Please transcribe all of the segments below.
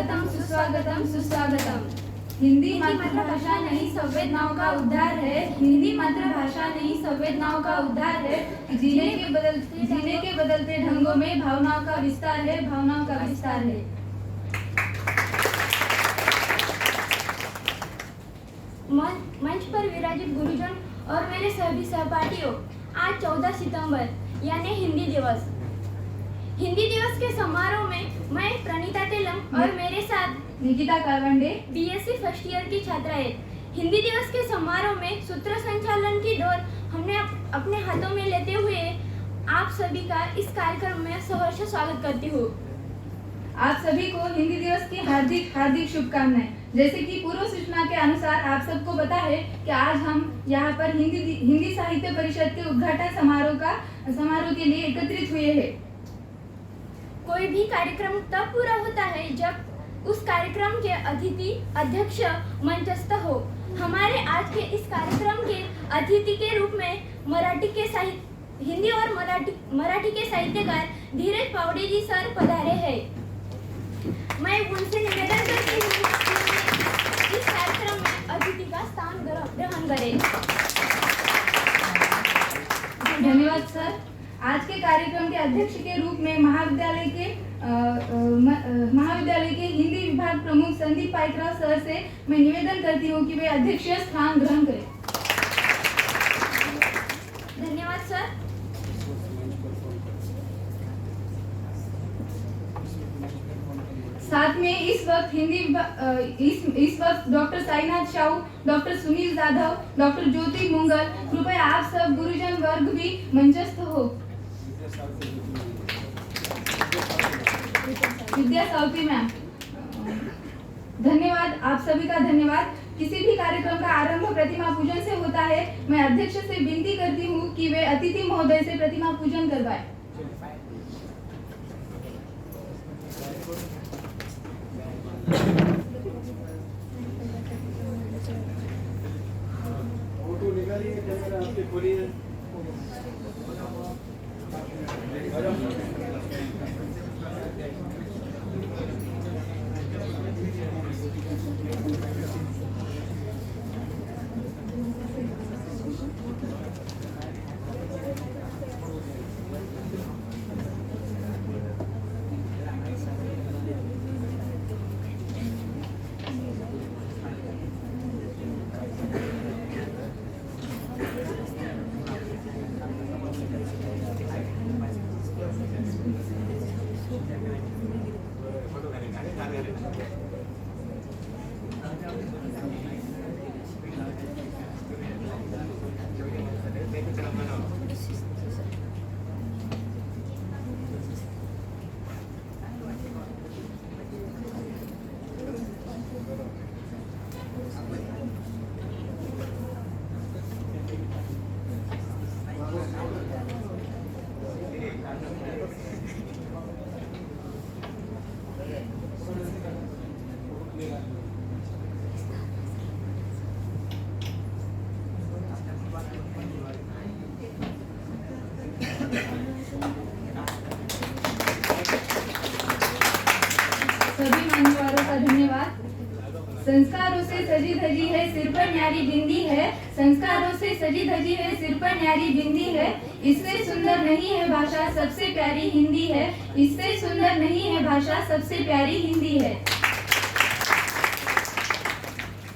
स्वागतम सुस्वागतम सुस्वागतम। हिंदी मातृभाषा नहीं संवेदनाओं का उद्धार है। हिंदी मातृभाषा नहीं संवेदनाओं का उद्धार है। जीने के बदलते ढंगों में भावनाओं का विस्तार है, भावनाओं का विस्तार है। मंच पर विराजित गुरुजन और मेरे सभी सहपाठियों, आज 14 सितंबर यानी हिंदी दिवस। हिंदी दिवस के समारोह में मैं प्रणीता तेलंग और मेरे साथ निकिता कारवंडे बीएससी फर्स्ट ईयर की छात्राएं हिंदी दिवस के समारोह में सूत्र संचालन की डोर हमने अपने हाथों में लेते हुए आप सभी का इस कार्यक्रम में सहर्ष स्वागत करती हूँ। आप सभी को हिंदी दिवस की हार्दिक हार्दिक शुभकामनाएं। जैसे कि पूर्व सूचना के अनुसार आप सबको पता है कि आज हम यहाँ पर हिंदी साहित्य परिषद के उद्घाटन समारोह के लिए एकत्रित हुए हैं। कोई भी कार्यक्रम तब पूरा होता है जब उस कार्यक्रम के अतिथि अध्यक्ष मंचस्थ हो। हमारे आज के इस कार्यक्रम के अतिथि के रूप में हिंदी और मराठी के साहित्यकार धीरज पावड़े जी सर पधारे हैं। मैं उनसे निवेदन करती हूँ कि इस कार्यक्रम में अतिथि का स्थान ग्रहण करें। धन्यवाद सर। आज के कार्यक्रम के अध्यक्ष के रूप में महाविद्यालय के हिंदी विभाग प्रमुख संदीप पाइकराव सर से मैं निवेदन करती हूँ कि वे अध्यक्ष स्थान ग्रहण करें। धन्यवाद सर। साथ में इस वक्त doctor Sainath Shahu, doctor Sunil Jadhav, doctor Jyoti Mungal, कृपया आप सब गुरुजन वर्ग भी मंचस्थ हो। विद्या सावती मैम, धन्यवाद। आप सभी का धन्यवाद। किसी भी कार्यक्रम का आरंभ प्रतिमा पूजन से होता है। मैं अध्यक्ष से विनती करती हूँ कि वे अतिथि महोदय से प्रतिमा पूजन करवाएं। सभी मान्यवरों का धन्यवाद। संस्कारों से सजी धजी है, सिर पर न्यारी बिंदी है। संस्कारों से सजी धजी है, सिर पर न्यारी बिंदी है। इससे सुंदर नहीं है भाषा, सबसे प्यारी हिंदी है। इससे सुंदर नहीं है भाषा, सबसे प्यारी हिंदी है।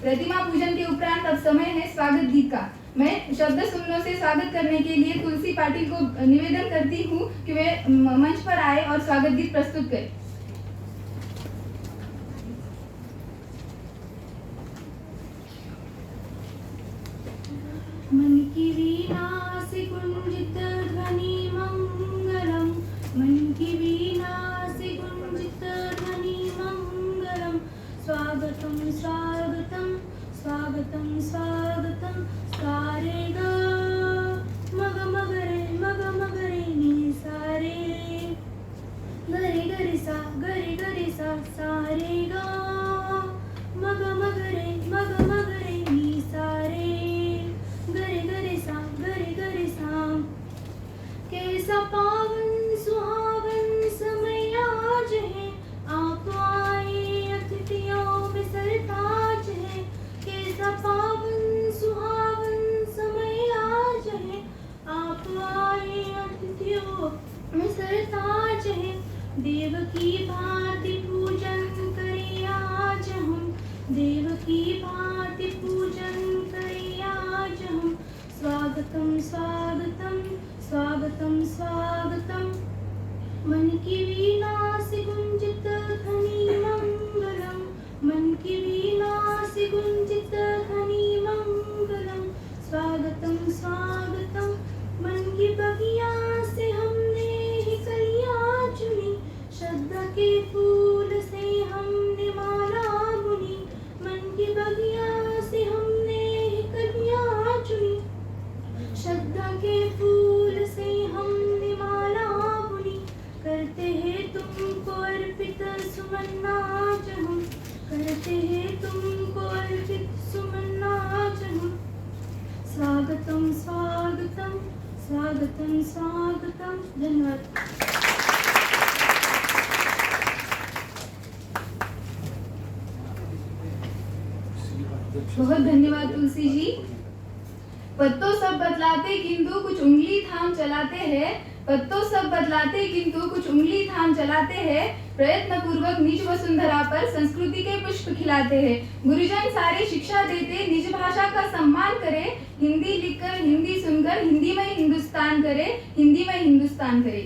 प्रतिमा पूजन के उपरांत अब समय है स्वागत गीत का। मैं शब्द सुमनों से स्वागत करने के लिए तुलसी पाटिल को निवेदन करती हूँ कि वे मंच पर आए और स्वागत गीत प्रस्तुत करें। मन की वीणा से कुंजित ध्वनि मंगलम, मन की वीणा से कुंजित ध्वनि मंगलम। स्वागतम स्वागतम स्वागतम स्वागतम। सारे ग मग मगरे नी सारे गरे गरे सा सारे ग मग मगरे नी सारे गरे सा। कैसा पावन सुहावन समय आज है, आप आए मन की वीणा से गुंजित ध्वनि मंगलम, मन की वीणा से गुंजित ध्वनि मंगलम। स्वागतम स्वागतम, मन की बगिया से हमने ही कलियां चुनी, श्रद्धा के फूल से हमने माला बुनी, मन की बगिया से हमने ही कलियां चुनी, श्रद्धा के फूल से हमने माला बुनी। करते हैं तुमको अर्पित सुमन आज हम, करते हैं तुमको अर्पित सुमन आज हम। स्वागतम स्वागतम स्वागतम स्वागतम। धन्यवाद। बहुत धन्यवाद तुलसी जी। पत्तों सब बतलाते किंतु कुछ उंगली थाम चलाते हैं, पत्तों सब बतलाते किंतु कुछ उंगली थाम चलाते हैं, प्रयत्न पूर्वक निज वसुंधरा पर संस्कृति के पुष्प खिलाते हैं। गुरुजन सारे शिक्षा देते निज भाषा का सम्मान करें, हिंदी लिखकर हिंदी सुनकर हिंदी में हिंदुस्तान करे, हिंदी में हिंदुस्तान करे।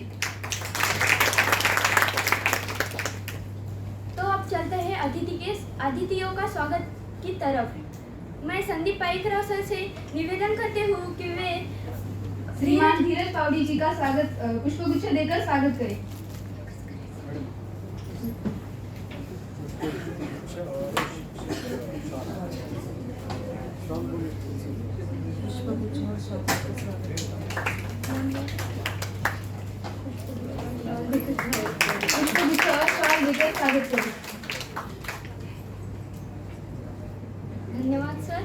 तो अब चलते हैं अतिथियों का स्वागत की तरफ। मैं संदीप पाइकराव सर से निवेदन करती हूँ कि वे श्रीमान धीरज पावड़ी जी का स्वागत पुष्पगुच्छ देकर स्वागत करें। पुष्पगुच्छ और शाल देकर स्वागत करें। धन्यवाद सर।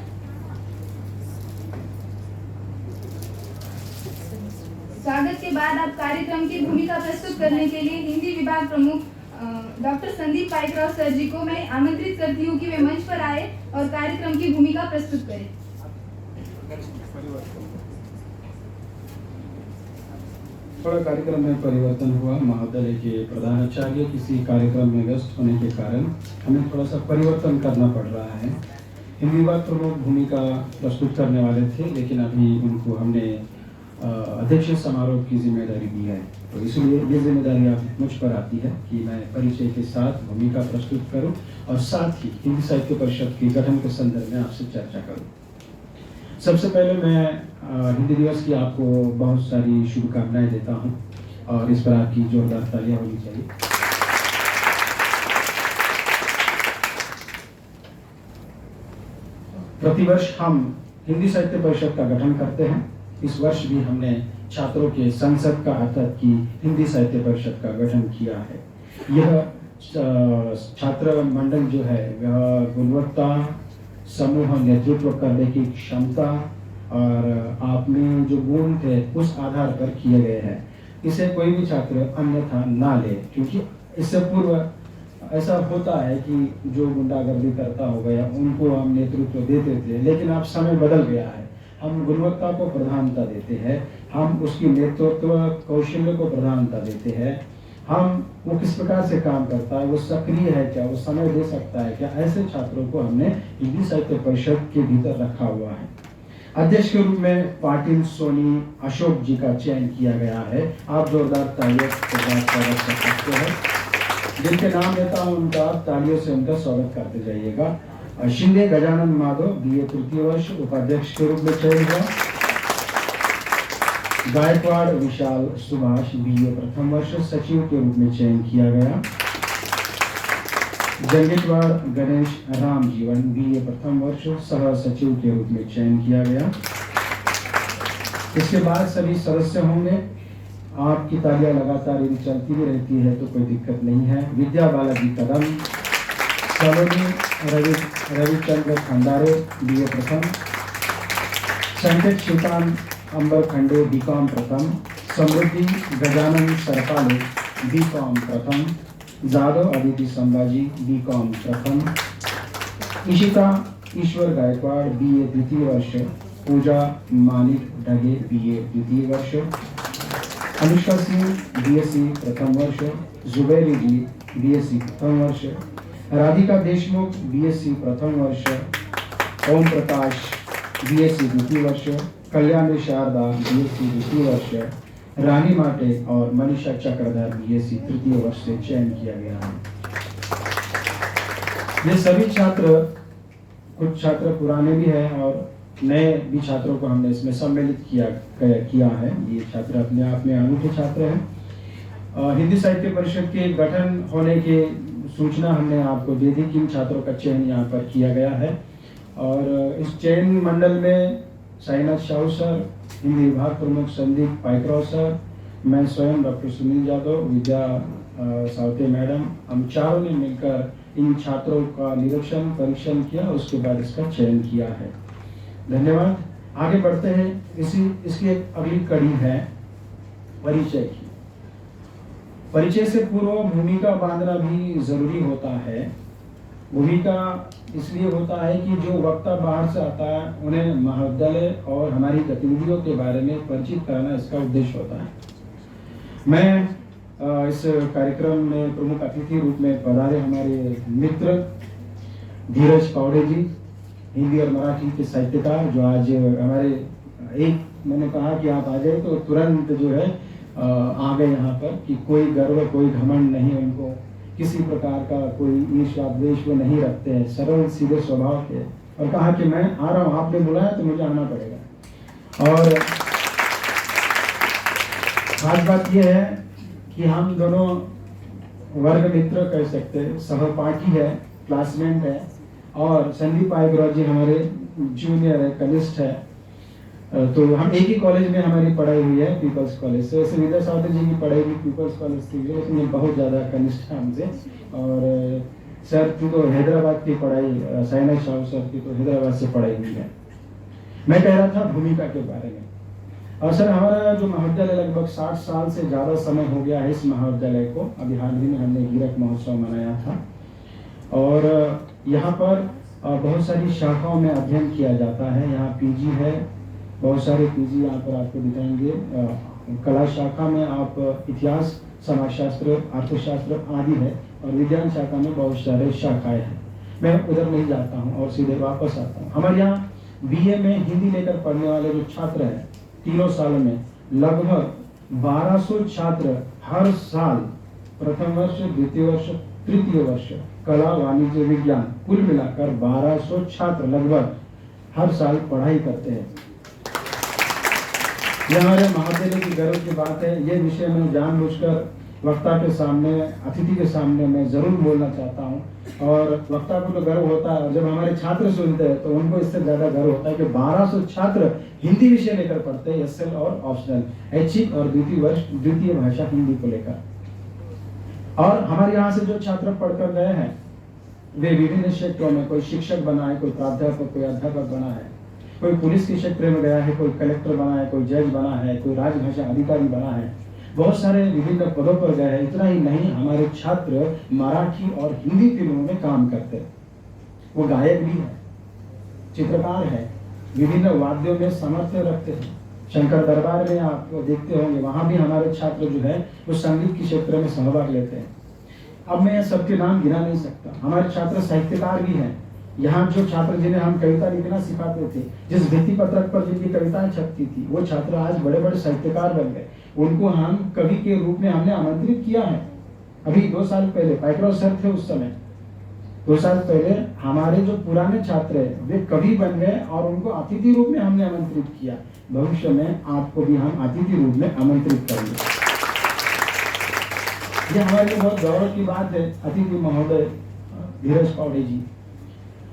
स्वागत के बाद आप कार्यक्रम की भूमिका प्रस्तुत करने के लिए हिंदी विभाग प्रमुख डॉक्टर संदीप पाइकराव सर जी को मैं आमंत्रित करती हूँ कि वे मंच पर आए और कार्यक्रम की भूमिका प्रस्तुत करें। थोड़ा कार्यक्रम में परिवर्तन हुआ। महाविद्यालय के प्रधानाचार्य किसी कार्यक्रम में व्यस्त होने के कारण हमें थोड़ा सा परिवर्तन करना पड़ रहा है। हिंदी विभाग प्रमुख भूमिका प्रस्तुत करने वाले थे, लेकिन अभी उनको हमने अध्यक्ष समारोह की जिम्मेदारी दी है, तो इसलिए ये जिम्मेदारी आप मुझ पर आती है कि मैं परिचय के साथ भूमिका प्रस्तुत करूं और साथ ही हिंदी साहित्य परिषद के गठन के संदर्भ में आपसे चर्चा करूं। सबसे पहले मैं हिंदी दिवस की आपको बहुत सारी शुभकामनाएं देता हूं और इस पर आपकी जोरदार तालियां होनी चाहिए। प्रतिवर्ष हम हिंदी साहित्य परिषद का गठन करते हैं। इस वर्ष भी हमने छात्रों के संसद का अर्थात की हिंदी साहित्य परिषद का गठन किया है। यह छात्र मंडल जो है वह गुणवत्ता, समूह नेतृत्व करने की क्षमता और आप में जो गुण थे उस आधार पर किए गए हैं। इसे कोई भी छात्र अन्यथा ना ले, क्योंकि इससे पूर्व ऐसा होता है कि जो गुंडागर्दी करता हो गया उनको हम नेतृत्व देते थे, लेकिन अब समय बदल गया है। हम गुणवत्ता को प्रधानता देते हैं, हम उसकी नेतृत्व कौशल्य को प्रधानता देते हैं। हम वो किस प्रकार से काम करता है, वो सक्रिय है क्या, वो समय दे सकता है क्या, ऐसे छात्रों को हमने हिंदी साहित्य परिषद के भीतर रखा हुआ है। अध्यक्ष के रूप में पाटिल सोनी अशोक जी का चयन किया गया है। आप जोरदार तालियों से स्वागत कर सकते हैं। जिनके नाम लेता हूँ उनका तालियों से उनका स्वागत करते जाइएगा। शिंदे गजानन माधव बीए तृतीय वर्ष उपाध्यक्ष के रूप में चयन हुआ। गायकवाड़ विशाल सुभाष बीए प्रथम वर्ष सचिव के रूप में चयन किया गया। जंगेटवाड़ गणेश राम जीवन बीए प्रथम वर्ष सह सचिव के रूप में चयन किया गया। इसके बाद सभी सदस्य होंगे। आपकी तालियां लगातार यदि चलती भी रहती है तो कोई दिक्कत नहीं है। विद्या बालाजी कदम, सलोनी रविचंद्र खंडारे बीए प्रथम, संकेत शिवकांत अंबर खंडे बीकॉम प्रथम, समृद्धि गजानन सरपाले बीकॉम प्रथम, जादव अदिति संभाजी बीकॉम प्रथम, इशिता ईश्वर गायकवाड़ बीए द्वितीय वर्ष, पूजा मानिक ढगे बीए द्वितीय वर्ष, अनुष्का सिंह बीएससी प्रथम वर्ष, जुबैरी जी बीएससी प्रथम वर्ष, राधिका देशमुख बीएससी प्रथम वर्ष, ओम प्रकाश बीएससी द्वितीय वर्ष, कल्याणी शारदा बीएससी द्वितीय वर्ष, रानी माटे और मनीषा चक्रधर बीएससी तृतीय वर्ष से चयन किया गया है। ये सभी छात्र, कुछ छात्र पुराने भी हैं और नए भी छात्रों को हमने इसमें सम्मिलित किया है। ये छात्र अपने आप में अनूठे छात्र हैं। हिंदी साहित्य परिषद के गठन होने की सूचना हमने आपको दे दी, किन छात्रों का चयन यहाँ पर किया गया है। और इस चयन मंडल में साईनाथ शाहू सर, हिंदी विभाग प्रमुख संदीप पाइकराव सर, मैं स्वयं डॉक्टर सुनील यादव, विद्या सावते मैडम, हम चारों ने मिलकर इन छात्रों का निरीक्षण परीक्षण किया, उसके बाद इसका चयन किया है। धन्यवाद। आगे बढ़ते हैं। इसकी एक अगली कड़ी है परिचय की। परिचय से पूर्व भूमिका बांधना भी जरूरी होता है। भूमिका इसलिए होता है कि जो वक्ता बाहर से आता है उन्हें महाविद्यालय और हमारी गतिविधियों के बारे में परिचित कराना इसका उद्देश्य होता है। मैं इस कार्यक्रम में प्रमुख अतिथि रूप में पधारे हमारे मित्र धीरज पावड़े जी, हिंदी और मराठी के साहित्यकार, जो आज हमारे मैंने कहा कि आप आ जाए तो तुरंत जो है आ गए यहाँ पर, कि कोई गर्व कोई घमंड नहीं, उनको किसी प्रकार का कोई ईर्ष्या द्वेष वो नहीं रखते हैं, सरल सीधे स्वभाव के, और कहा कि मैं आ रहा हूँ, आपने बुलाया तो मुझे आना पड़ेगा। और खास बात यह है कि हम दोनों वर्ग मित्र कह सकते हैं, सहपाठी है, क्लासमेट है, और संदीप पाइकराव जी हमारे जूनियर है, कनिष्ठ है। तो हम एक ही कॉलेज में हमारी पढ़ाई हुई है, पीपल्स कॉलेज से। वैसे विद्या सावते जी की पढ़ाई भी पीपल्स कॉलेज से हुई है, उसमें बहुत ज़्यादा कनिष्ठ है हमसे। और सर की तो हैदराबाद की पढ़ाई, साईनाथ शाहू सर की तो हैदराबाद से पढ़ाई हुई है। मैं कह रहा था भूमिका के बारे में। और सर, हमारा जो महाविद्यालय लगभग 60 साल से ज़्यादा समय हो गया है इस महाविद्यालय को। अभी हाल ही में हमने हीरक महोत्सव मनाया था, और यहाँ पर बहुत सारी शाखाओं में अध्ययन किया जाता है। यहाँ पीजी है, बहुत सारे पीजी यहाँ पर आपको दिखाएंगे। कला शाखा में आप इतिहास, समाजशास्त्र, अर्थशास्त्र आदि है, और विज्ञान शाखा में बहुत सारे शाखाएं हैं। मैं उधर नहीं जाता हूँ और सीधे वापस आता हूँ। हमारे यहाँ बीए में हिंदी लेकर पढ़ने वाले जो छात्र हैं, तीनों सालों में लगभग 1200 छात्र हर साल प्रथम वर्ष, द्वितीय वर्ष, तृतीय वर्ष, कला, वाणिज्य, विज्ञान, कुल मिलाकर 1200 छात्र लगभग हर साल पढ़ाई करते हैं। यह हमारे महाविद्यालय की गर्व की बात है। ये विषय में जानबूझकर वक्ता के सामने, अतिथि के सामने मैं जरूर बोलना चाहता हूँ। और वक्ता को तो गर्व होता है, जब हमारे छात्र सुनते हैं तो उनको इससे ज्यादा गर्व होता है कि 1200 छात्र हिंदी विषय लेकर पढ़ते हैं, एसएल और ऑप्शनल, ऐच्छिक और द्वितीय भाषा हिंदी को लेकर। और हमारे यहाँ से जो छात्र पढ़कर गए हैं वे विभिन्न क्षेत्रों में, कोई शिक्षक बना है, कोई प्राध्यापक, कोई अध्यापक बना है, कोई पुलिस के क्षेत्र में गया है, कोई कलेक्टर बना है, कोई जज बना है, कोई राजभाषा अधिकारी बना है, बहुत सारे विभिन्न पदों पर गए हैं। इतना ही नहीं, हमारे छात्र मराठी और हिंदी फिल्मों में काम करते हैं। वो गायक भी है, चित्रकार है, विभिन्न वाद्यों में सामर्थ्य रखते हैं। शंकर दरबार में आप देखते होंगे, वहां भी हमारे छात्र जो है वो संगीत के क्षेत्र में सहभाग लेते हैं। अब मैं सबके नाम गिना नहीं सकता। हमारे छात्र साहित्यकार भी हैं। यहाँ जो छात्र जिन्हें हम कविता लिखना सिखाते थे, जिस भित्ति पत्रक पर जिनकी कविताएं छपती थी, वो छात्र आज बड़े बड़े साहित्यकार बन गए। उनको हम कवि के रूप में हमने आमंत्रित किया है। अभी 2 साल पहले पाइकराव सर थे, उस समय 2 साल पहले हमारे जो पुराने छात्र हैं वे कवि बन गए और उनको अतिथि रूप में हमने आमंत्रित किया। भविष्य में आपको भी हम अतिथि रूप में आमंत्रित करेंगे। ये हमारे लिए बहुत गौरव की बात है। अतिथि महोदय धीरज पावड़े जी,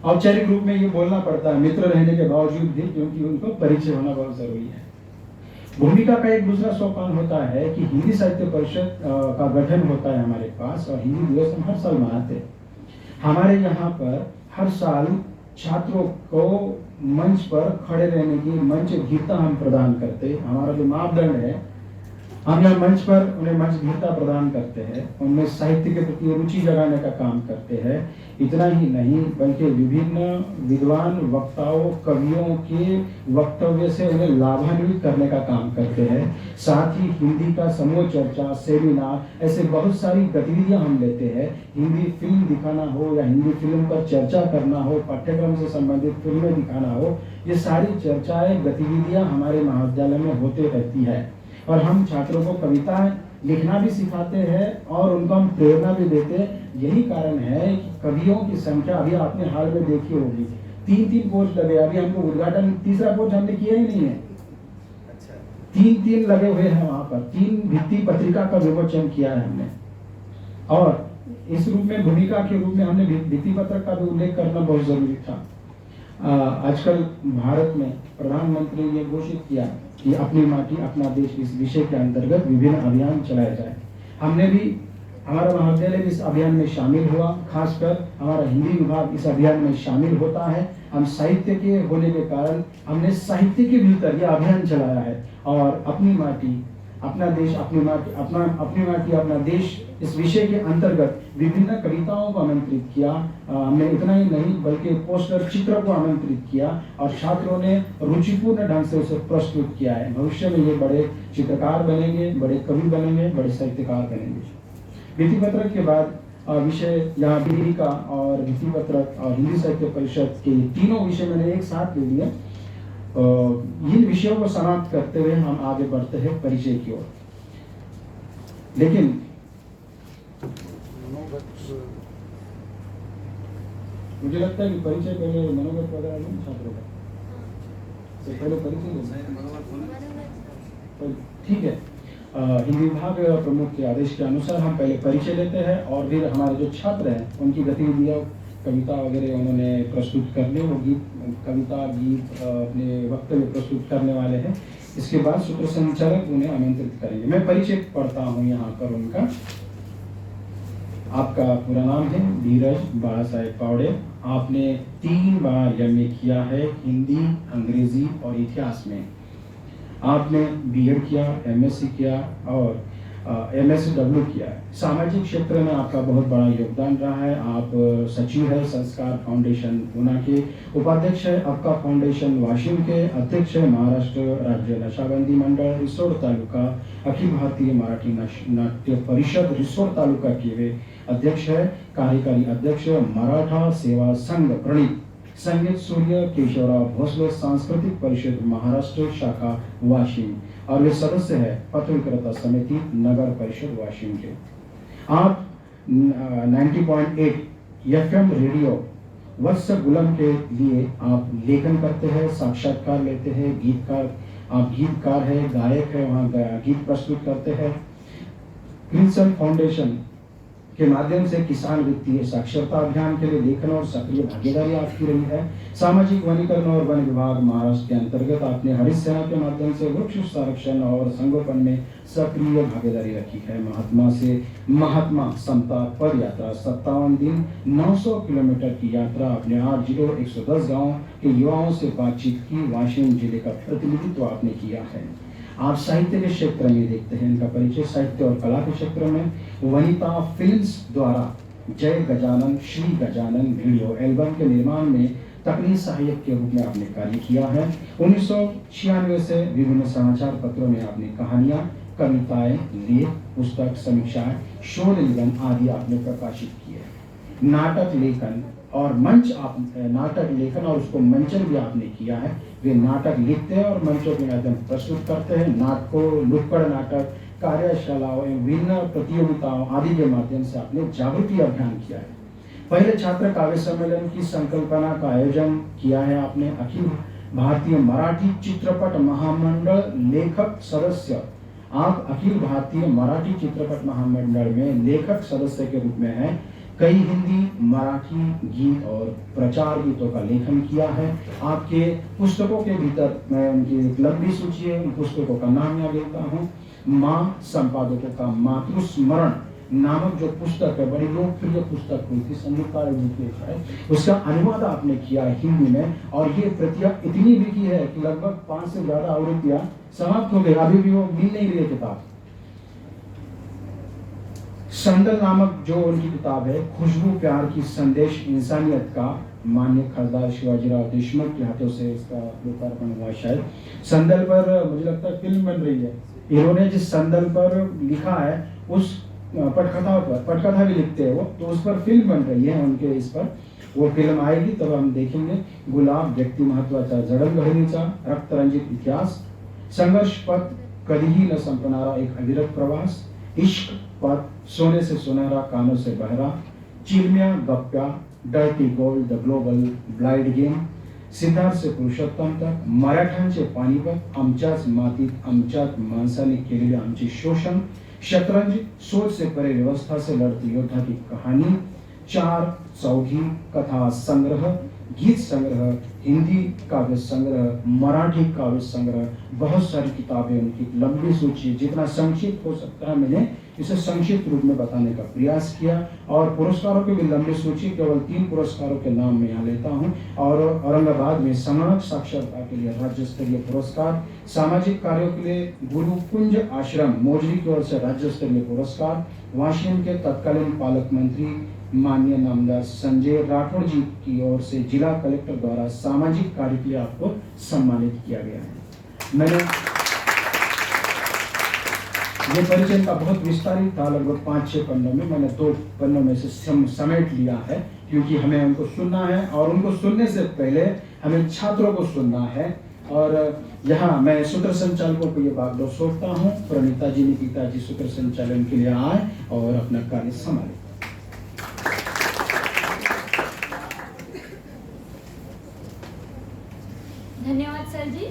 औपचारिक रूप में ये बोलना पड़ता है मित्र रहने के बावजूद भी, क्योंकि उनको परिचय होना बहुत जरूरी है। भूमिका का एक दूसरा सोपान होता है कि हिंदी साहित्य परिषद का गठन होता है हमारे पास, और हिंदी दिवस हम हर साल मनाते हैं। हमारे यहाँ पर हर साल छात्रों को मंच पर खड़े रहने की मंच धीरता हम प्रदान करते हैं। हमारा जो मापदंड है, हम यहाँ मंच पर उन्हें मंच धीरता प्रदान करते हैं, उनमें साहित्य के प्रति रुचि जगाने का काम करते हैं। इतना ही नहीं, बल्कि विभिन्न विद्वान वक्ताओं, कवियों के वक्तव्य से उन्हें लाभान्वित करने का काम करते हैं। साथ ही हिंदी का समूह चर्चा, सेमिनार, ऐसे बहुत सारी गतिविधियां हम लेते हैं। हिंदी फिल्म दिखाना हो या हिंदी फिल्म पर चर्चा करना हो, पाठ्यक्रम से संबंधित फिल्में दिखाना हो, ये सारी चर्चाएं, गतिविधियां हमारे महाविद्यालय में होते रहती है। और हम छात्रों को कविताएं लिखना भी सिखाते हैं और उनको हम प्रेरणा भी देते हैं। यही कारण है कि कवियों की संख्या अभी आपने हाल में देखी होगी, 3-3 पोस्ट लगे। अभी हमको उद्घाटन तीसरा पोस्ट हमने किया ही नहीं है, 3-3 लगे हुए हैं वहां पर। 3 भित्ति पत्रिका का विमोचन किया है हमने, और इस रूप में भूमिका के रूप में हमने भित्ति पत्रक का भी उल्लेख करना बहुत जरूरी था। आजकल भारत में प्रधानमंत्री ने घोषित किया कि अपनी माटी अपना देश इस विषय के अंतर्गत विभिन्न अभियान चलाए जाए। हमने भी, हमारा महाविद्यालय भी इस अभियान में शामिल हुआ, खासकर हमारा हिंदी विभाग इस अभियान में शामिल होता है। हम साहित्य के होने के कारण हमने साहित्य के भीतर यह अभियान चलाया है, और अपनी माटी अपना देश अपनी माटी अपना देश इस विषय के अंतर्गत विभिन्न कविताओं को आमंत्रित किया। हमने इतना ही नहीं बल्कि पोस्टर चित्र को आमंत्रित किया, और छात्रों ने रुचिपूर्ण ढंग से उसे प्रस्तुत किया है। भविष्य में ये बड़े चित्रकार बनेंगे, बड़े कवि बनेंगे, बड़े साहित्यकार बनेंगे। भित्ति पत्रक के बाद विषय यहाँ का और भित्ति पत्रक और हिंदी साहित्य परिषद के तीनों विषय मैंने एक साथ ले लिए। इन विषयों को समाप्त करते हुए हम आगे बढ़ते हैं परिचय की ओर। लेकिन मुझे लगता है कि परिचय पहले मनोगत वगैरह नहीं छात्रों का, तो पहले परिचय ठीक है। हिंदी विभाग प्रमुख के आदेश के अनुसार हम पहले परिचय लेते हैं, और फिर हमारे जो छात्र हैं उनकी गतिविधियां, कविता वगैरह उन्होंने प्रस्तुत करने होगी, कविता गीत अपने वक्त में प्रस्तुत करने वाले हैं। इसके बाद सूत्र संचालक उन्हें आमंत्रित करेंगे। मैं परिचय पढ़ता हूँ यहाँ पर उनका। आपका पूरा नाम है धीरज बाला साहेब पावड़े। आपने 3 बार एमए किया है हिंदी, अंग्रेजी और इतिहास में। आपने बीएड किया, एमएससी किया और एमएसडब्ल्यू किया है। सामाजिक क्षेत्र में आपका बहुत बड़ा योगदान रहा है। आप सचिव है संस्कार फाउंडेशन पूना के, उपाध्यक्ष है अक्का फाउंडेशन वाशिम के, अध्यक्ष है महाराष्ट्र राज्य नशाबंदी मंडल रिसोड तालुका, अखिल भारतीय मराठी नाट्य परिषद रिसोड तालुका के वे अध्यक्ष है, कार्यकारी अध्यक्ष मराठा सेवा संघ प्रणीत, संगीत सूर्य केशवराव भोसले सांस्कृतिक परिषद महाराष्ट्र शाखा वाशिम, और वे सदस्य है पत्र विक्रेता समिति नगर परिषद वाशिम के। आप 90.8 एफएम रेडियो वत्स गुलम के लिए आप लेखन करते हैं, साक्षात्कार लेते हैं, आप गीतकार है, गायक है, वहाँ गीत प्रस्तुत करते हैं। क्रिंसन फाउंडेशन के माध्यम से किसान वित्तीय साक्षरता अभियान के लिए लेखन और सक्रिय भागीदारी आपकी रही है। सामाजिक वनीकरण और वन विभाग महाराष्ट्र के अंतर्गत आपने हरित सेना के माध्यम से वृक्ष संरक्षण और संगोपन में सक्रिय भागीदारी रखी है। महात्मा से महात्मा समता पद यात्रा 57 दिन 900 किलोमीटर की यात्रा अपने 8 जिलों 110 गाँव के युवाओं से बातचीत की, वाशिम जिले का प्रतिनिधित्व आपने किया है। आप साहित्य के क्षेत्र में देखते हैं इनका परिचय, साहित्य और कला के क्षेत्र में वनिता फिल्म्स द्वारा जय गजानन श्री गजानन वीडियो एल्बम के निर्माण में तकनीकी सहायक के रूप में आपने कार्य किया है। 1996 से विभिन्न समाचार पत्रों में आपने कहानियां, कविताएं, लेख, पुस्तक, समीक्षाएं, शोध निबंध आदि आपने प्रकाशित किए। नाटक लेखन और नाटक लेखन और उसको मंचन भी आपने किया है। वे नाटक लिखते हैं और मंचों के माध्यम प्रस्तुत करते हैं। नाटकों, नुक्कड़ नाटक, कार्यशालाओं, विभिन्न प्रतियोगिताओं आदि के माध्यम से आपने जागृति अभियान किया है। पहले छात्र काव्य सम्मेलन की संकल्पना का आयोजन किया है आपने। अखिल भारतीय मराठी चित्रपट महामंडल लेखक सदस्य, आप अखिल भारतीय मराठी चित्रपट महामंडल में लेखक सदस्य के रूप में हैं। कई हिंदी, मराठी गीत और प्रचार गीतों का लेखन किया है। आपके पुस्तकों के भीतर मैं उनकी एक लंबी सूची है, उन पुस्तकों का नाम यहाँ देता हूँ। माँ संपादकों का मातृस्मरण नामक जो पुस्तक है, बड़ी लोकप्रिय पुस्तक हुई थी, संयुक्ता जी की है, उसका अनुवाद आपने किया है हिंदी में, और ये प्रतियां इतनी बिकी है कि लगभग 5 से ज्यादा आवृत्तियां समाप्त हो गई, अभी भी वो मिल नहीं रही किताब। संदल नामक जो उनकी किताब है, खुशबू प्यार की संदेश इंसानियत का, माननीय खासदार शिवाजीराव देशमुख के हाथों से इसका लोकार्पण हुआ। शायद संदल पर मुझे लगता है फिल्म बन रही है। इन्होंने जिस संदल पर लिखा है उस पटकथा भी लिखते हैं वो, तो उस पर फिल्म बन रही है उनके। इस पर वो फिल्म आएगी तब हम देखेंगे। गुलाब व्यक्ती महत्वाचा जडणघडणीचा, रक्तरंजित इतिहास, संघर्ष पथ कभी ही न संपनारा एक अविरत प्रवास, इश्क पर सोने से सुनहरा कानों से बहरा, चिलमिया गप्प्या, dirty gold, the global blind game, Siddharth से पुरुषोत्तम तक, मराठ्यांचे पानिपत, आमच्याच मातीत आमच्याच माणसाने केलेले आमचे शोषण, शतरंज, सोच से परे व्यवस्था से लड़ते योद्धा की कहानी, चार चौघी, कथा संग्रह, गीत संग्रह, हिंदी काव्य संग्रह, मराठी काव्य संग्रह, बहुत सारी किताबें, उनकी लंबी सूची, जितना संक्षिप्त हो सकता है मैंने इसे संक्षिप्त रूप में बताने का प्रयास किया। और पुरस्कारों की भी लंबी सूची, केवल 3 पुरस्कारों के नाम मैं यहाँ लेता हूँ। और औरंगाबाद में संगणक साक्षरता के लिए राज्य स्तरीय पुरस्कार, सामाजिक कार्यों के लिए गुरुकुंज आश्रम मोजरी की ओर से राज्य स्तरीय पुरस्कार, वाशिम के तत्कालीन पालक मंत्री माननीय नामदार संजय राठौड़ जी की ओर से जिला कलेक्टर द्वारा सामाजिक कार्य के लिए आपको सम्मानित किया गया है। मैंने ये परिचय का बहुत विस्तारित था, लगभग 5-6 पन्नों में, मैंने 2 पन्नों में से समेट लिया है, क्योंकि हमें उनको सुनना है और उनको सुनने से पहले हमें छात्रों को सुनना है। और यहाँ मैं सूत्र संचालकों को ये बात सौंपता हूँ, प्रणीता जी निकिता जी सूत्र संचालन के लिए आए और अपना कार्य संभाले। धन्यवाद सर जी।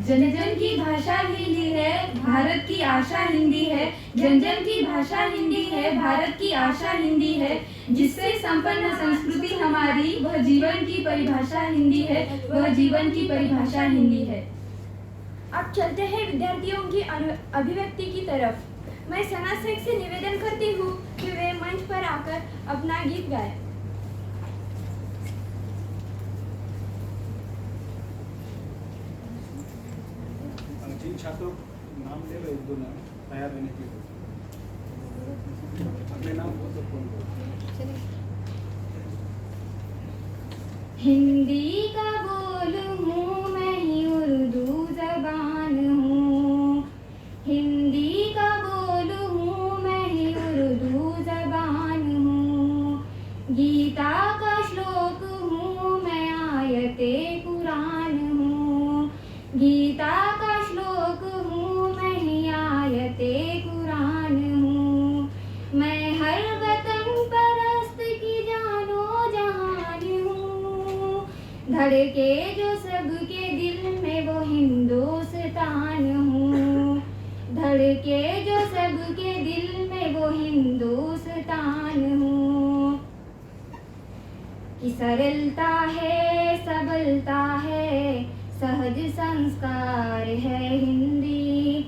जन जन की भाषा हिंदी है, भारत की आशा हिंदी है। जन जन की भाषा हिंदी है, भारत की आशा हिंदी है। जिससे संपन्न संस्कृति हमारी, वह जीवन की परिभाषा हिंदी है, वह जीवन की परिभाषा हिंदी है। अब चलते हैं विद्यार्थियों की अभिव्यक्ति की तरफ। मैं सना शेख से निवेदन करती हूँ कि वे मंच पर आकर अपना गीत गाएं। छात्रों नाम ले लो, 1-2 नाम तैयार रहने के लिए, अपने नाम को तो फोन करो। हिंदी का बोलूं हूँ मैं ही उर्दू जबान हूँ, हिंदी का बोलूं हूँ मैं ही उर्दू जबान हूँ। गीता का श्लोक हूँ मैं, आयते कुरान हूँ। गीता का श्लोक हूँ मैं ही, आयते कुरान हूँ। मैं हर वतन परस्त की जानो जहान हूँ। धड़के जो सबके दिल में वो हिंदुस्तान हूँ। धड़के जो सबके दिल में वो हिंदुस्तान हूँ। कि सरलता है, सबलता है, सहज संस्कार है हिंदी।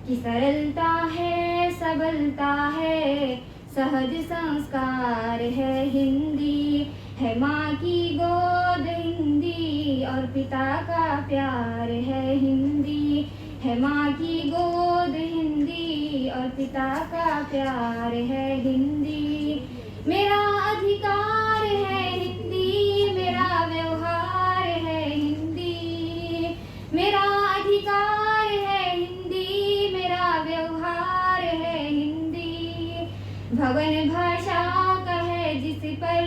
कि सरलता है, सबलता है, सहज संस्कार है हिंदी। है माँ की गोद हिंदी और पिता का प्यार है हिंदी। है माँ की गोद हिंदी और पिता का प्यार है हिंदी। मेरा अधिकार है हिंदी, मेरा व्यवहार है हिंदी। मेरा अधिकार है हिंदी, मेरा व्यवहार है हिंदी। भवन भाषा का है जिस पर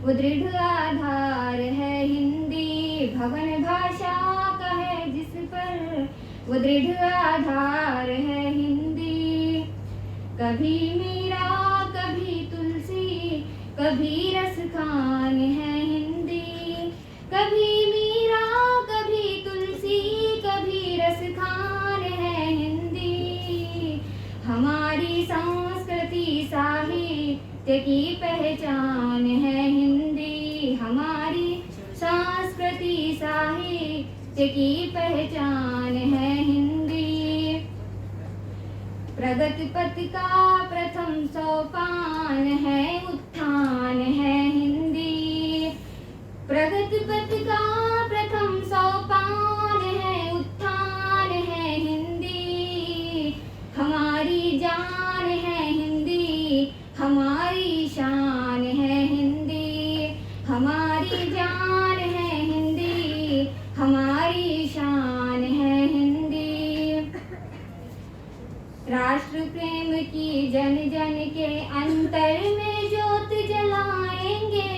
वो दृढ़ आधार है हिंदी। भवन भाषा का है जिस पर वो दृढ़ आधार है हिंदी। कभी मीरा, कभी तुलसी, कभी रस खान है हिंदी। कभी मीरा, कभी तुलसी, कभी रस खान है हिंदी। हमारी संस्कृति साहित्य की पहचान है हिंदी। हमारी संस्कृति साहित्य की पहचान है हिंदी। प्रगति पथ का प्रथम सोपान है, उत्थान है हिंदी। प्रगति पथ का प्रथम सोपान है, उत्थान है हिंदी। हमारी जान है हिंदी, हमारी शान है हिंदी। हमारी जान है हिंदी, हमारी शान है हिंदी। राष्ट्र प्रेम की जन जन के अंतर में ज्योत जलाएंगे।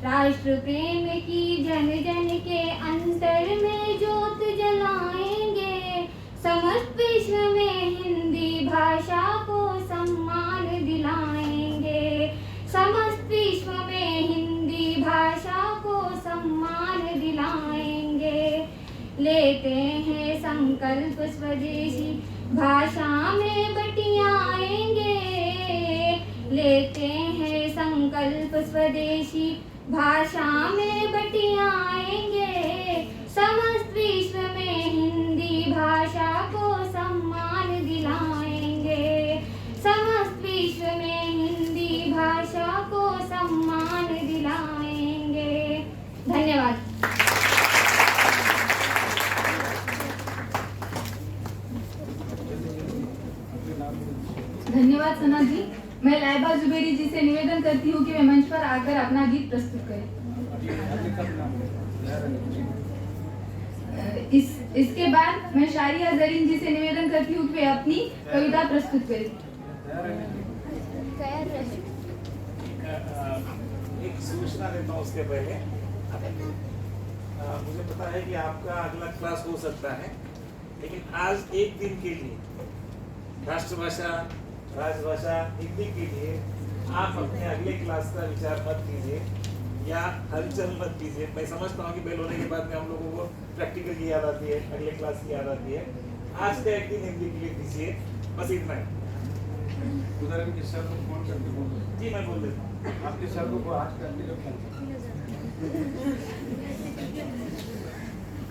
राष्ट्र प्रेम की जन जन के अंतर में ज्योत जलाएंगे। दिलाएंगे। लेते हैं संकल्प स्वदेशी भाषा में बटियाएंगे। लेते हैं संकल्प स्वदेशी भाषा में बटियाएंगे। समस्त विश्व में हिंदी भाषा को सम्मान दिलाएंगे। समस्त विश्व में हिंदी भाषा को सम्मान दिलाएंगे। धन्यवाद। धन्यवाद सना जी। मैं लाइबा जुबेरी जी से निवेदन करती हूँ कि वे मंच पर आकर अपना गीत प्रस्तुत करें। इसके बाद मैं शारिया जरीन जी से निवेदन करती हूँ कि वे अपनी कविता प्रस्तुत करें। एक सूचना देता हूँ उसके पहले। मुझे पता है कि आपका अगला क्लास हो सकता है, लेकिन आज एक दिन के लिए राष्ट्रभाषा राजभाषा हिंदी के लिए आप अपने अगले क्लास का विचार मत कीजिए या हलचल मत कीजिए। मैं समझता हूँ कि बेल होने के बाद में हम लोगों को प्रैक्टिकल की याद आती है, अगले क्लास की याद आती है। आज का एक दिन हिंदी के लिए दीजिए, बस इतना ही। सर को फोन करके बोल दो। जी मैं बोल देता हूँ। आपके सर को आज करने का फोन।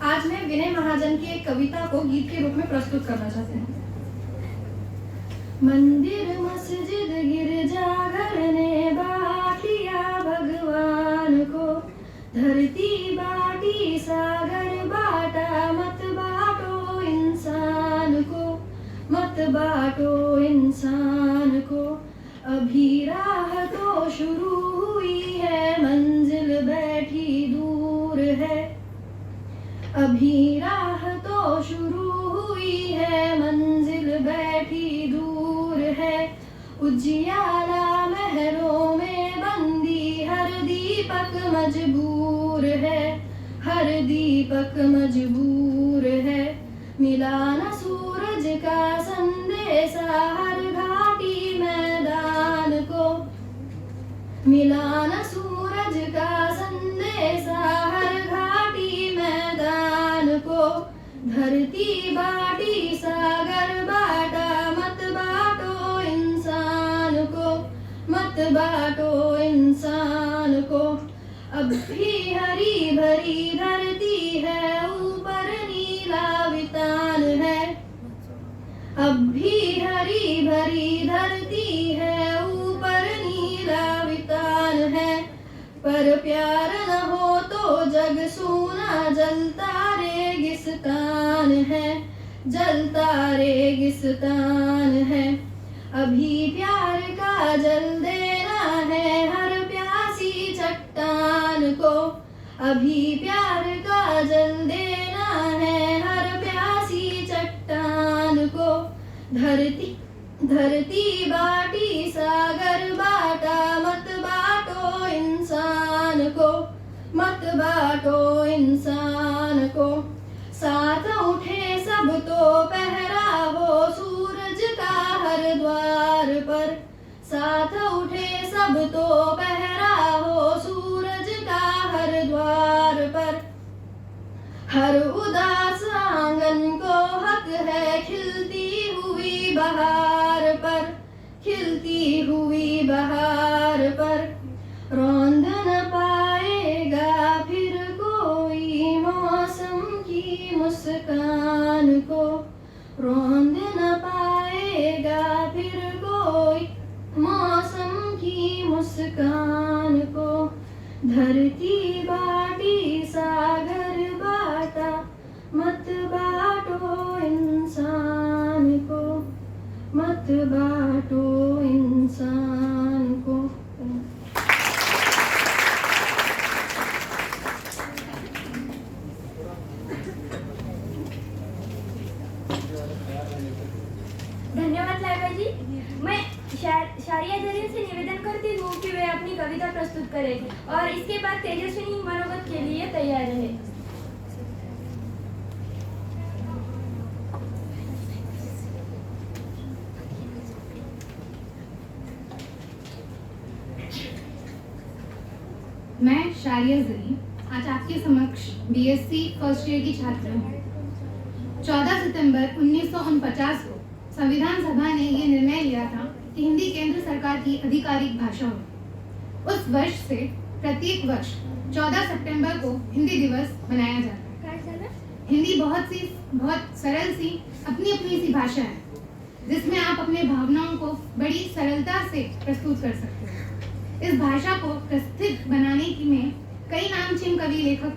आज मैं विनय महाजन की एक कविता को गीत के रूप में प्रस्तुत करना चाहती हूँ। मंदिर मस्जिद गिरजा घर ने बाटिया भगवान को, धरती बाटी सागर बाटा, मत बाटो इंसान को, मत बाटो इंसान को। अभी राह तो शुरू हुई है, मंजिल बैठी दूर है। अभी राह तो शुरू हुई है, मंजिल बैठी दूर है। उजियाला महरों में बंदी हर दीपक मजबूर है, हर दीपक मजबूर है। मिला न सूरज का संदेशा हर घाटी मैदान को, मिला न सूरज का संदेशा हर घाटी मैदान को। धरती बाटी सागर बाटा, मत बाटो इंसान को, मत बाटो इंसान को। अब भी हरी भरी धरती है, ऊपर नीला वितान है। अब भी हरी भरी धरती है, ऊपर नीला वितान है। पर प्यार न हो तो जग सूना, जलता रेगिस्तान है, जलता रेगिस्तान है। अभी प्यार का जल देना है हर प्यासी चट्टान को, अभी प्यार का जल देना है हर प्यासी चट्टान को। धरती बाटी सागर बाटा, मत बाटो इंसान को, मत बाटो इंसान को। साथ उठे सब तो पहरा हो सूरज का हर द्वार पर, साथ उठे सब तो पहरा हो सूरज का हर द्वार पर। हर उदास आंगन को हक है खिलती हुई बहार पर, खिलती हुई बहार पर। रौंद न पाएगा फिर कोई मौसम की मुस्कान को, रौंद न पाएगा फिर कोई मौसम की मुस्कान को। धरती बाटी सागर बाटा, मत बाटो इंसान को, मत बाटो इंसान को। धन्यवाद लाइबा जी। मैं शारिया जरीन से निवेदन करती हूँ कि वे अपनी कविता प्रस्तुत करें और इसके बाद तेजस्विनी मनोगत के लिए तैयार रहे। मैं शारिया जरीन आज आपके समक्ष बीएससी फर्स्ट ईयर की छात्र हूँ। 14 सितंबर 1949 को संविधान सभा ने ये निर्णय लिया था कि हिंदी केंद्र सरकार की आधिकारिक भाषा हो। उस वर्ष से प्रत्येक वर्ष 14 सितंबर को हिंदी दिवस मनाया जाता है। हिंदी बहुत सरल सी अपनी सी भाषा है जिसमें आप अपने भावनाओं को बड़ी सरलता से प्रस्तुत कर सकते हैं। इस भाषा को प्रस्तुत बनाने की में कई नामचीन कवि लेखक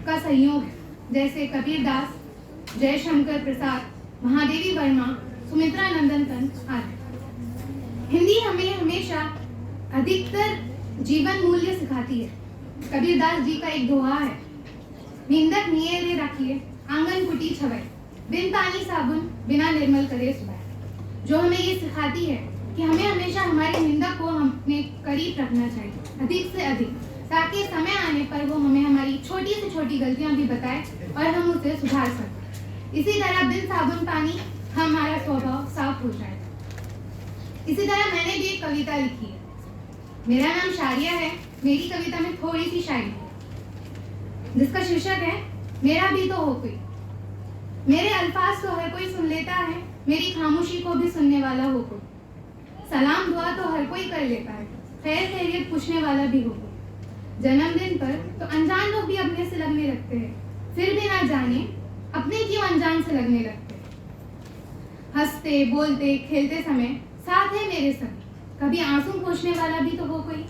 का सहयोग है, जैसे कबीर दास, जयशंकर प्रसाद, महादेवी वर्मा, सुमित्रा नंदन आदि। हिंदी हमें हमेशा अधिकतर जीवन मूल्य सिखाती है। कबीर दास जी का एक दोहा है, नींदक निये रखिए आंगन कुटी छवै, बिन पानी साबुन बिना निर्मल करे सुबह, जो हमें ये सिखाती है कि हमें हमेशा हमारी निंदा को अपने करीब रखना चाहिए, अधिक से अधिक, ताकि समय आने पर वो हमें हमारी छोटी से छोटी गलतियां भी बताए और हम उसे सुधार सकें। इसी तरह बिन साबुन पानी हमारा स्वभाव साफ हो जाए। इसी तरह मैंने भी एक कविता लिखी है। मेरा नाम शारिया है। मेरी कविता में थोड़ी सी शायरी है जिसका शीर्षक है मेरा भी तो हो कोई। मेरे अल्फाज तो हर कोई सुन लेता है, मेरी खामोशी को भी सुनने वाला हो कोई। सलाम दुआ तो हर कोई कर लेता है, खैर खैरियत पूछने वाला भी हो कोई। जन्मदिन पर तो अनजान लोग भी अपने से लगने लगते हैं, फिर भी ना जाने अपने क्यों अनजान से लगने लगते हैं। हंसते बोलते खेलते समय साथ है मेरे सभी, कभी आंसू पोंछने वाला भी तो हो कोई।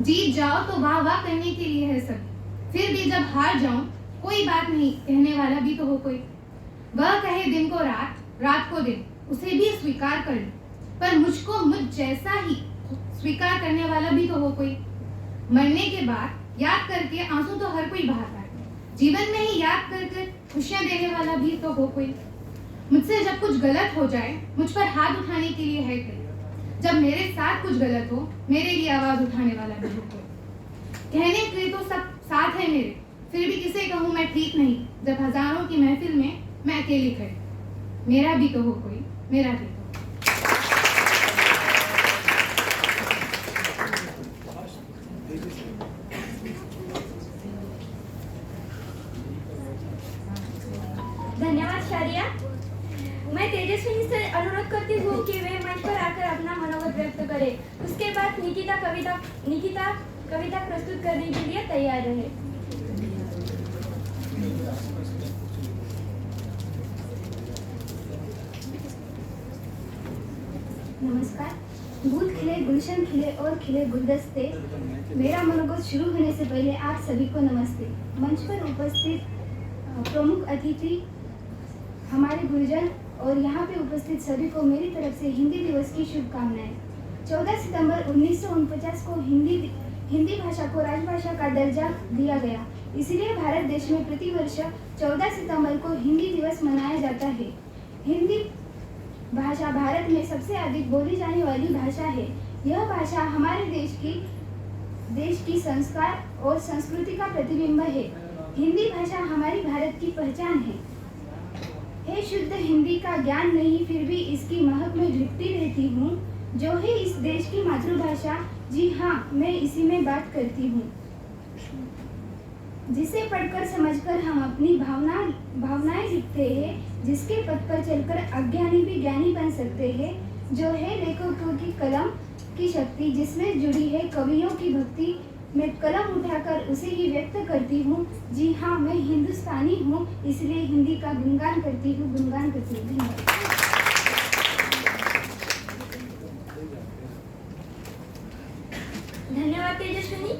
जीत जाओ तो वाह वाह करने के लिए है सभी, फिर भी जब हार जाऊं कोई बात नहीं कहने वाला भी तो हो कोई। वह कहे दिन को रात, रात को दिन, उसे भी स्वीकार कर लो, पर मुझको मुझ जैसा ही स्वीकार करने वाला भी तो हो कोई। मरने के बाद याद करके आंसू तो हर कोई बहाता है, जीवन में ही याद कर कर खुशियां देने वाला भी तो हो कोई। मुझसे जब कुछ गलत हो जाए मुझ पर हाथ उठाने के लिए है कोई, जब मेरे साथ कुछ गलत हो मेरे लिए आवाज उठाने वाला भी हो कोई। कहने के लिए तो सब साथ है मेरे, फिर भी किसे कहूँ मैं ठीक नहीं, जब हजारों की महफिल में मैं अकेली खड़ी। मेरा भी तो हो कोई, मेरा भी तो। धन्यवाद शारिया। मैं तेजस्विनी से अनुरोध करती हूँ कि वे मंच पर आकर अपना मनोगत व्यक्त करें। उसके बाद निकिता कविता प्रस्तुत करने के लिए तैयार रहे। नमस्कार। फूल खिले, गुलशन खिले और खिले गुलदस्ते। मेरा मनोगत शुरू होने से पहले आप सभी को नमस्ते। मंच पर उपस्थित प्रमुख अतिथि, हमारे गुरुजन और यहाँ पे उपस्थित सभी को मेरी तरफ से हिंदी दिवस की शुभकामनाएं। 14 सितंबर 1949 को हिंदी भाषा को राजभाषा का दर्जा दिया गया, इसलिए भारत देश में प्रतिवर्ष 14 सितंबर को हिंदी दिवस मनाया जाता है। हिंदी भाषा भारत में सबसे अधिक बोली जाने वाली भाषा है। यह भाषा हमारे देश की संस्कार और संस्कृति का प्रतिबिंब है। हिंदी भाषा हमारी भारत की पहचान है। शुद्ध हिंदी का ज्ञान नहीं, फिर भी इसकी महक में ढुकती रहती हूँ, जो है इस देश की मातृभाषा। जी हाँ, मैं इसी में बात करती हूँ, जिसे पढ़कर समझकर हम अपनी भावनाएं लिखते हैं, जिसके पथ पर चलकर अज्ञानी भी ज्ञानी बन सकते हैं, जो है लेखकों की कलम की शक्ति, जिसमें जुड़ी है कवियों की भक्ति। मैं कलम उठाकर उसे ही व्यक्त करती हूँ। जी हाँ, मैं हिंदुस्तानी हूँ, इसलिए हिंदी का गुणगान करती हूँ। धन्यवाद तेजस्विनी।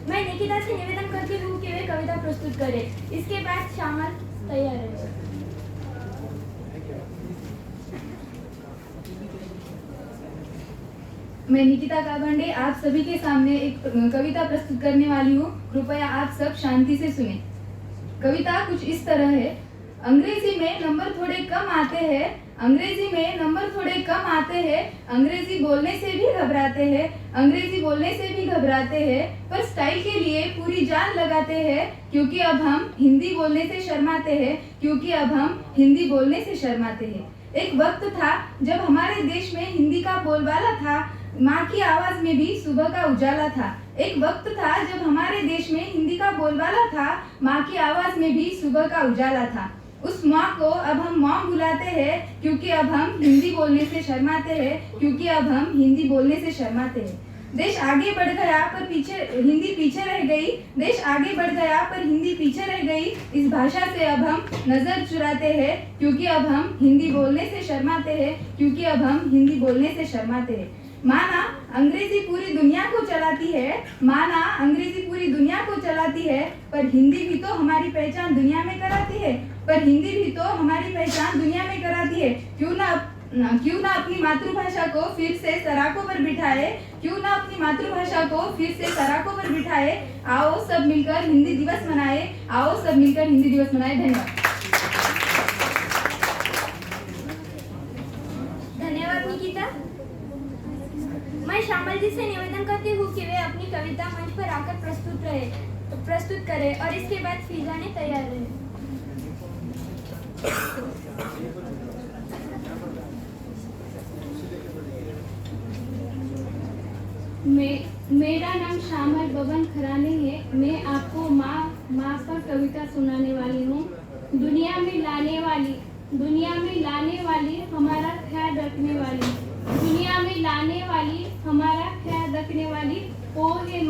मैं निकिता से निवेदन करती हूँ कि वे कविता प्रस्तुत करें। इसके बाद श्यामल तैयार है। मैं निकिता काबंडे आप सभी के सामने एक कविता प्रस्तुत करने वाली हूँ। कृपया आप सब शांति से सुने। कविता कुछ इस तरह है। अंग्रेजी में नंबर थोड़े कम आते हैं, अंग्रेजी में नंबर थोड़े कम आते हैं, अंग्रेजी बोलने से भी घबराते हैं, अंग्रेजी बोलने से भी घबराते हैं, पर स्टाइल के लिए पूरी जान लगाते हैं, क्योंकि अब हम हिंदी बोलने से शर्माते हैं, क्योंकि अब हम हिंदी बोलने से शर्माते हैं। एक वक्त था जब हमारे देश में हिंदी का बोलबाला था, माँ की आवाज में भी सुबह का उजाला था। एक वक्त था जब हमारे देश में हिंदी का बोलबाला था, माँ की आवाज में भी सुबह का उजाला था। उस माँ को अब हम मॉम बुलाते हैं, क्योंकि अब हम हिंदी बोलने से शर्माते हैं, क्योंकि अब हम हिंदी बोलने से शर्माते हैं। देश आगे बढ़ गया पर हिंदी पीछे रह गई। देश आगे बढ़ गया पर हिंदी पीछे रह गई। इस भाषा से अब हम नजर चुराते हैं, क्योंकि अब हम हिंदी बोलने से शर्माते हैं, क्योंकि अब हम हिंदी बोलने से शर्माते हैं। माना अंग्रेजी पूरी दुनिया को चलाती है, माना अंग्रेजी पूरी दुनिया को चलाती है, पर हिंदी भी तो हमारी पहचान दुनिया में कराती है, पर हिंदी भी तो हमारी पहचान दुनिया में कराती है। क्यों ना अपनी मातृभाषा को फिर से सराखों पर बिठाए, क्यों ना अपनी मातृभाषा को फिर से सराखों पर बिठाए। आओ सब मिलकर हिंदी दिवस मनाए, आओ सब मिलकर हिंदी दिवस मनाए। धन्यवाद निकिता। मैं श्यामल जी से निवेदन करती हूँ कि वे अपनी कविता मंच पर आकर प्रस्तुत करें और इसके बाद फिजाने तैयार रहे। मेरा नाम श्यामल बबन खराने है। मैं आपको माँ पर कविता सुनाने वाली हूँ। दुनिया में लाने वाली हमारा ख्याल रखने वाली, दुनिया में लाने वाली हमारा ख्याल रखने वाली, ओ हे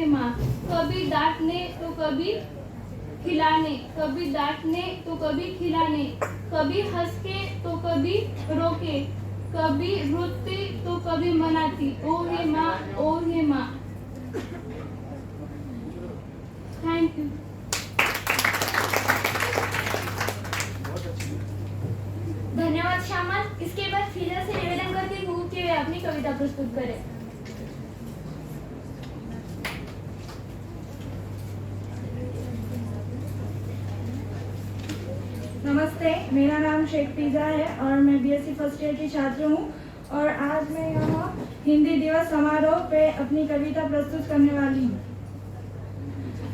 माँ, कभी डांटने तो कभी खिलाने, कभी डांटने तो कभी खिलाने, कभी हंस के तो कभी रोके, कभी रुकती तो कभी मनाती, ओ हे माँ। Thank you. धन्यवाद श्यामल। इसके बाद फिजा से निवेदन करती हूँ कि वे अपनी कविता प्रस्तुत करें। नमस्ते, मेरा नाम शेख फिजा है और मैं बीएससी फर्स्ट ईयर की छात्र हूँ और आज मैं यहाँ हिंदी दिवस समारोह पे अपनी कविता प्रस्तुत करने वाली हूँ।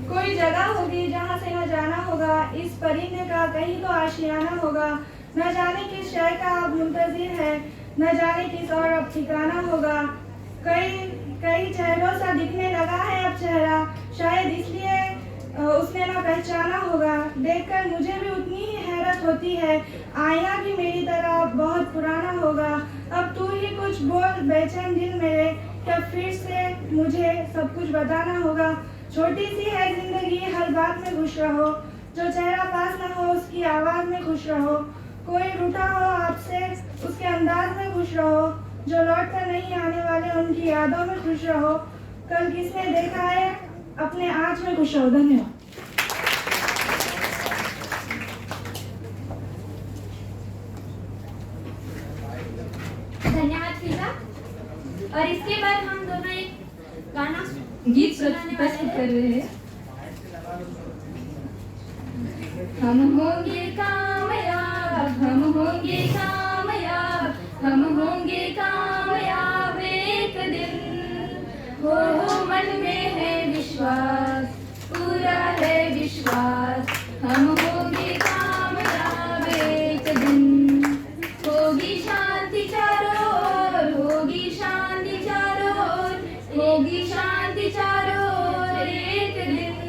कोई जगह होगी जहाँ से न जाना होगा, इस परिंदे का कहीं तो आशियाना होगा, न जाने किस शय का अब मुंतजिर है, न जाने किस और अब ठिकाना होगा। कई चेहरों सा दिखने लगा है अब चेहरा, शायद इसलिए उसने ना पहचाना होगा। देखकर मुझे भी उतनी ही हैरत होती है, आईना भी मेरी तरह बहुत पुराना होगा। अब तू ही कुछ बोल बेचैन दिल मेरे, क्या फिर से मुझे सब कुछ बताना होगा। छोटी सी है जिंदगी, हर बात में खुश रहो, जो चेहरा पास ना हो उसकी आवाज में खुश रहो। कोई रूठा हो आपसे उसके अंदाज में खुश रहो, जो लौट कर नहीं आने वाले उनकी यादों में खुश रहो। कल किसने देखा है अपने आज में खुश रहो। धन्यवाद। धन्यवाद फिजा। और इसके बाद हम दोनों एक गीत प्रस्तुत कर रहे हैं। हम होंगे कामयाब, हम होंगे कामयाब, हम होंगे कामयाब एक दिन। हो मन में है विश्वास, पूरा है विश्वास, हम होंगे कामयाब एक दिन। होगी शांति चारों ओर, होगी शांति चारों ओर, होगी शांति चारों ओर एक दिन।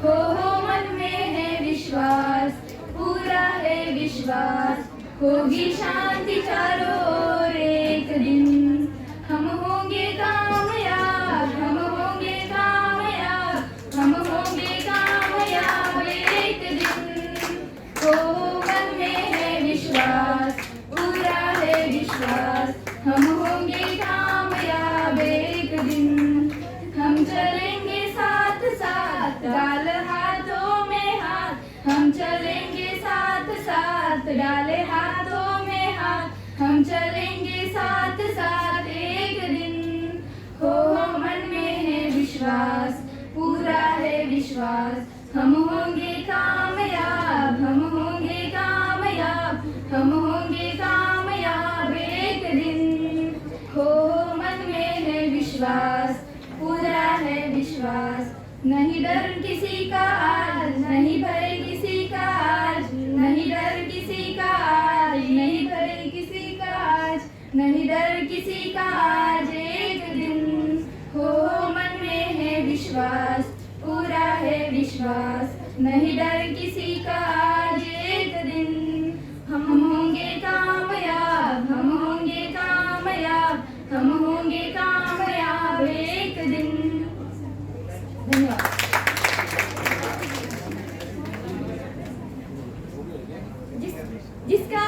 हो मन में है विश्वास, पूरा है विश्वास, होगी शांति चारों ओर एक दिन। हम होंगे कामयाब, हम होंगे कामयाब, हम होंगे कामयाब एक दिन। हो मन में है विश्वास, पूरा है विश्वास, हम होंगे कामयाब एक दिन। हम चलेंगे साथ साथ, डाल हाथों में हाथ, हम चलेंगे साथ साथ, डाले हाथों में हाथ, हम चलेंगे साथ साथ एक दिन। हो मन में है विश्वास, पूरा है विश्वास, हम होंगे कामयाब, हम होंगे कामयाब, हम होंगे कामयाब एक दिन। हो मन में है विश्वास, पूरा है विश्वास, नहीं डर किसी का आज, नहीं भय किसी का आज, नहीं डर किसी का आज, नहीं भय किसी का आज, नहीं डर किसी का आज एक दिन। हो मन में नहीं डर किसी का आज एक दिन हम होंगे कामयाब, हम होंगे कामयाब, हम होंगे कामयाब एक दिन। धन्यवाद। जिसका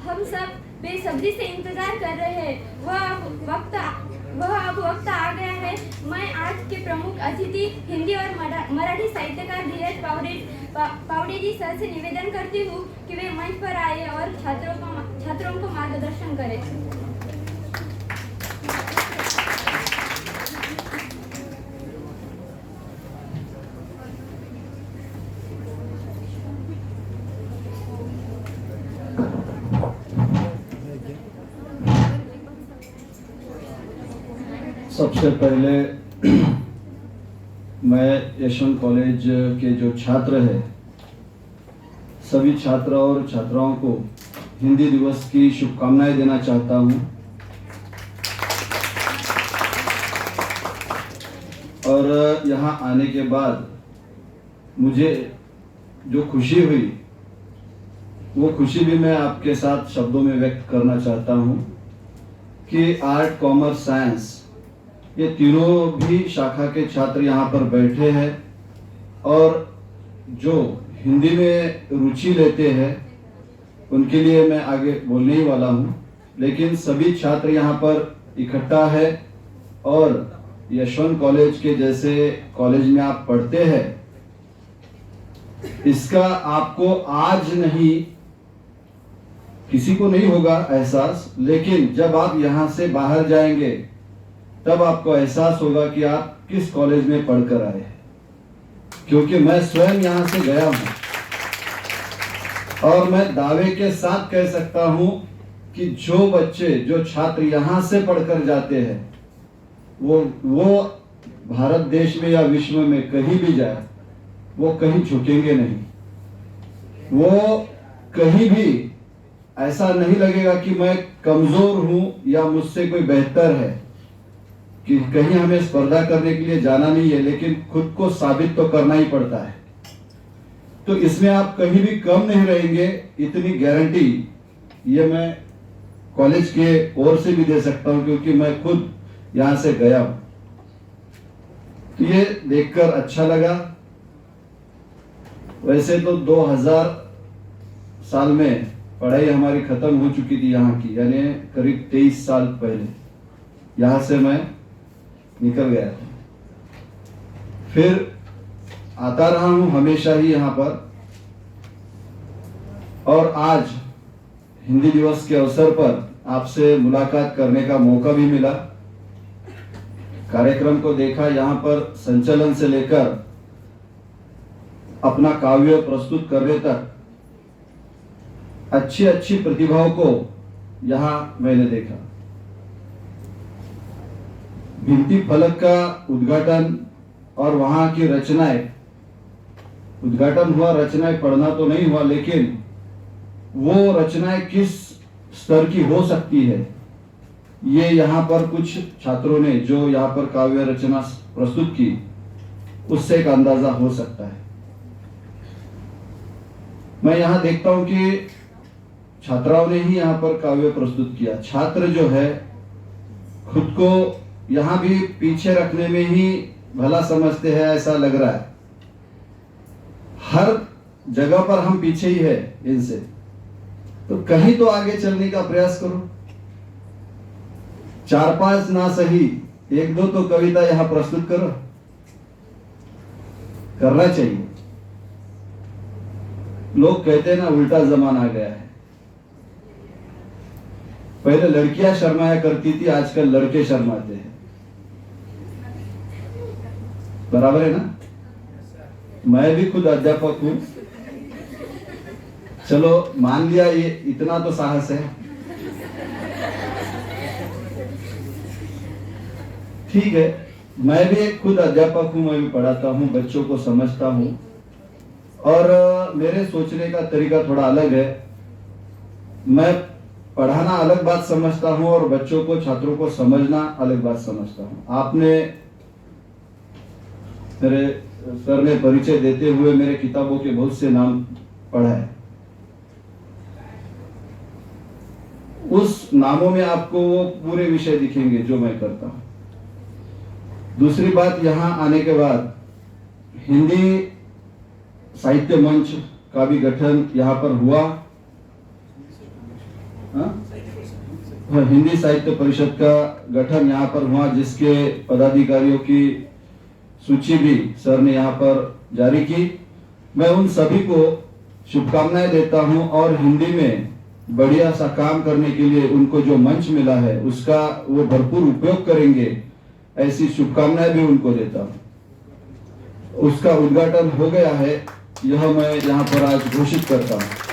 हम सब बेसब्री से इंतजार कर रहे हैं वह अब वक्त आ गया है। मैं आज के प्रमुख अतिथि हिंदी और मराठी साहित्यकार धीरज पावड़े जी सर से निवेदन करती हूँ कि वे मंच पर आए और छात्रों को मार्गदर्शन करें। सबसे पहले मैं यशवंत कॉलेज के जो छात्र हैं सभी छात्र और छात्राओं को हिंदी दिवस की शुभकामनाएं देना चाहता हूं और यहां आने के बाद मुझे जो खुशी हुई वो खुशी भी मैं आपके साथ शब्दों में व्यक्त करना चाहता हूं कि आर्ट, कॉमर्स, साइंस ये तीनों भी शाखा के छात्र यहाँ पर बैठे हैं और जो हिंदी में रुचि लेते हैं उनके लिए मैं आगे बोलने ही वाला हूँ, लेकिन सभी छात्र यहाँ पर इकट्ठा है और यशवंत कॉलेज के जैसे कॉलेज में आप पढ़ते हैं इसका आपको आज नहीं, किसी को नहीं होगा एहसास, लेकिन जब आप यहाँ से बाहर जाएंगे तब आपको एहसास होगा कि आप किस कॉलेज में पढ़कर आए हैं, क्योंकि मैं स्वयं यहां से गया हूं और मैं दावे के साथ कह सकता हूं कि जो बच्चे, जो छात्र यहां से पढ़कर जाते हैं वो भारत देश में या विश्व में कहीं भी जाए वो कहीं झुकेंगे नहीं, वो कहीं भी ऐसा नहीं लगेगा कि मैं कमजोर हूं या मुझसे कोई बेहतर है, कि कहीं हमें स्पर्धा करने के लिए जाना नहीं है, लेकिन खुद को साबित तो करना ही पड़ता है। तो इसमें आप कहीं भी कम नहीं रहेंगे, इतनी गारंटी ये मैं कॉलेज के ओर से भी दे सकता हूं, क्योंकि मैं खुद यहां से गया हूं। तो ये देखकर अच्छा लगा। वैसे तो 2000 साल में पढ़ाई हमारी खत्म हो चुकी थी यहाँ की, यानी करीब 23 साल पहले यहां से मैं निकल गया था। फिर आता रहा हूं हमेशा ही यहाँ पर, और आज हिंदी दिवस के अवसर पर आपसे मुलाकात करने का मौका भी मिला। कार्यक्रम को देखा, यहाँ पर संचलन से लेकर अपना काव्य प्रस्तुत करने तक अच्छी अच्छी प्रतिभाओं को यहाँ मैंने देखा। भित्ति फलक का उद्घाटन और वहां की रचनाएं, उद्घाटन हुआ, रचनाएं पढ़ना तो नहीं हुआ, लेकिन वो रचनाएं किस स्तर की हो सकती है ये यहाँ पर कुछ छात्रों ने जो यहाँ पर काव्य रचना प्रस्तुत की उससे एक अंदाजा हो सकता है। मैं यहाँ देखता हूं कि छात्राओं ने ही यहाँ पर काव्य प्रस्तुत किया। छात्र जो है खुद को यहाँ भी पीछे रखने में ही भला समझते हैं, ऐसा लग रहा है। हर जगह पर हम पीछे ही है इनसे, तो कहीं तो आगे चलने का प्रयास करो। 4-5 ना सही 1-2 तो कविता यहाँ प्रस्तुत करो, करना चाहिए। लोग कहते हैं ना उल्टा जमाना आ गया है, पहले लड़कियां शर्माया करती थी, आजकल लड़के शर्माते हैं। बराबर है ना? मैं भी खुद अध्यापक हूं, चलो मान लिया, ये इतना तो साहस है, ठीक है। मैं भी एक खुद अध्यापक हूं, मैं भी पढ़ाता हूं, बच्चों को समझता हूं, और मेरे सोचने का तरीका थोड़ा अलग है। मैं पढ़ाना अलग बात समझता हूं और बच्चों को, छात्रों को समझना अलग बात समझता हूं। आपने मेरे सर ने परिचय देते हुए मेरे किताबों के बहुत से नाम पढ़ा है। उस नामों में आपको वो पूरे विषय दिखेंगे जो मैं करता हूं। दूसरी बात, यहां आने के बाद हिंदी साहित्य मंच का भी गठन यहां पर हुआ। हिंदी साहित्य परिषद का गठन यहां पर हुआ, जिसके पदाधिकारियों की सूची भी सर ने यहां पर जारी की। मैं उन सभी को शुभकामनाएं देता हूं और हिंदी में बढ़िया सा काम करने के लिए उनको जो मंच मिला है उसका वो भरपूर उपयोग करेंगे, ऐसी शुभकामनाएं भी उनको देता हूं। उसका उद्घाटन हो गया है, यह मैं यहां पर आज घोषित करता हूं।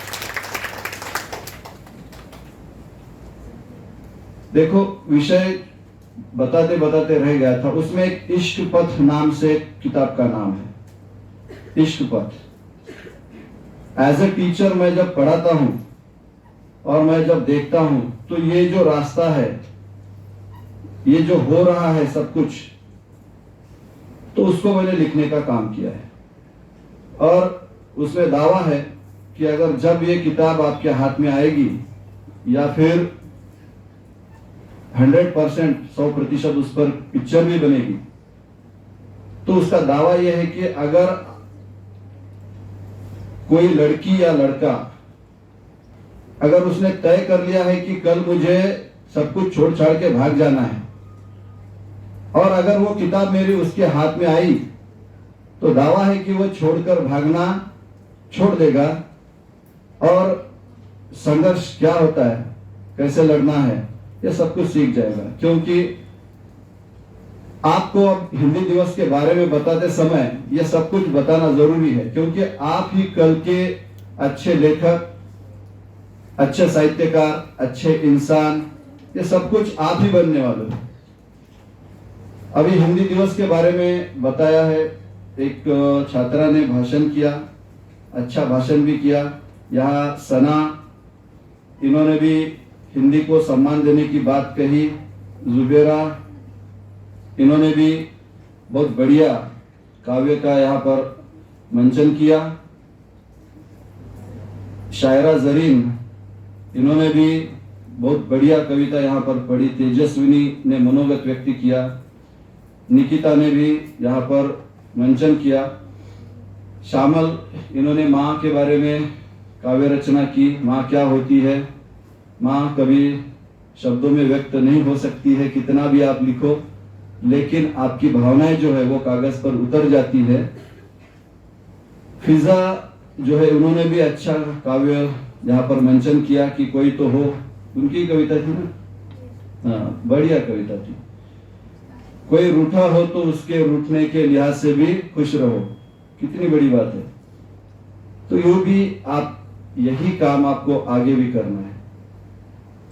देखो, विषय बताते बताते रह गया था, उसमें एक इश्क पथ नाम से किताब का नाम है, इश्क पथ। एज ए टीचर मैं जब पढ़ाता हूं और मैं जब देखता हूं तो ये जो रास्ता है, ये जो हो रहा है सब कुछ, तो उसको मैंने लिखने का काम किया है। और उसमें दावा है कि अगर जब ये किताब आपके हाथ में आएगी या फिर 100% उस पर पिक्चर भी बनेगी, तो उसका दावा यह है कि अगर कोई लड़की या लड़का अगर उसने तय कर लिया है कि कल मुझे सब कुछ छोड़ छाड़ के भाग जाना है, और अगर वो किताब मेरी उसके हाथ में आई, तो दावा है कि वो छोड़कर भागना छोड़ देगा और संघर्ष क्या होता है, कैसे लड़ना है, ये सब कुछ सीख जाएगा। क्योंकि आपको अब हिंदी दिवस के बारे में बताते समय ये सब कुछ बताना जरूरी है, क्योंकि आप ही कल के अच्छे लेखक, अच्छे साहित्यकार, अच्छे इंसान, ये सब कुछ आप ही बनने वाले हैं। अभी हिंदी दिवस के बारे में बताया है, एक छात्रा ने भाषण किया, अच्छा भाषण भी किया। यहाँ सना, इन्होंने भी हिंदी को सम्मान देने की बात कही। जुबेरा, इन्होंने भी बहुत बढ़िया काव्य का यहाँ पर मंचन किया। शायरा जरीन, इन्होंने भी बहुत बढ़िया कविता यहाँ पर पढ़ी। तेजस्विनी ने मनोगत व्यक्त किया। निकिता ने भी यहाँ पर मंचन किया। शामल, इन्होंने माँ के बारे में काव्य रचना की। माँ क्या होती है, माँ कभी शब्दों में व्यक्त नहीं हो सकती है, कितना भी आप लिखो, लेकिन आपकी भावनाएं जो है वो कागज पर उतर जाती है। फिजा जो है, उन्होंने भी अच्छा काव्य यहाँ पर मंचन किया कि कोई तो हो, उनकी कविता थी ना, हाँ, बढ़िया कविता थी। कोई रूठा हो तो उसके रूठने के लिहाज से भी खुश रहो, कितनी बड़ी बात है। तो यूं भी आप, यही काम आपको आगे भी करना है।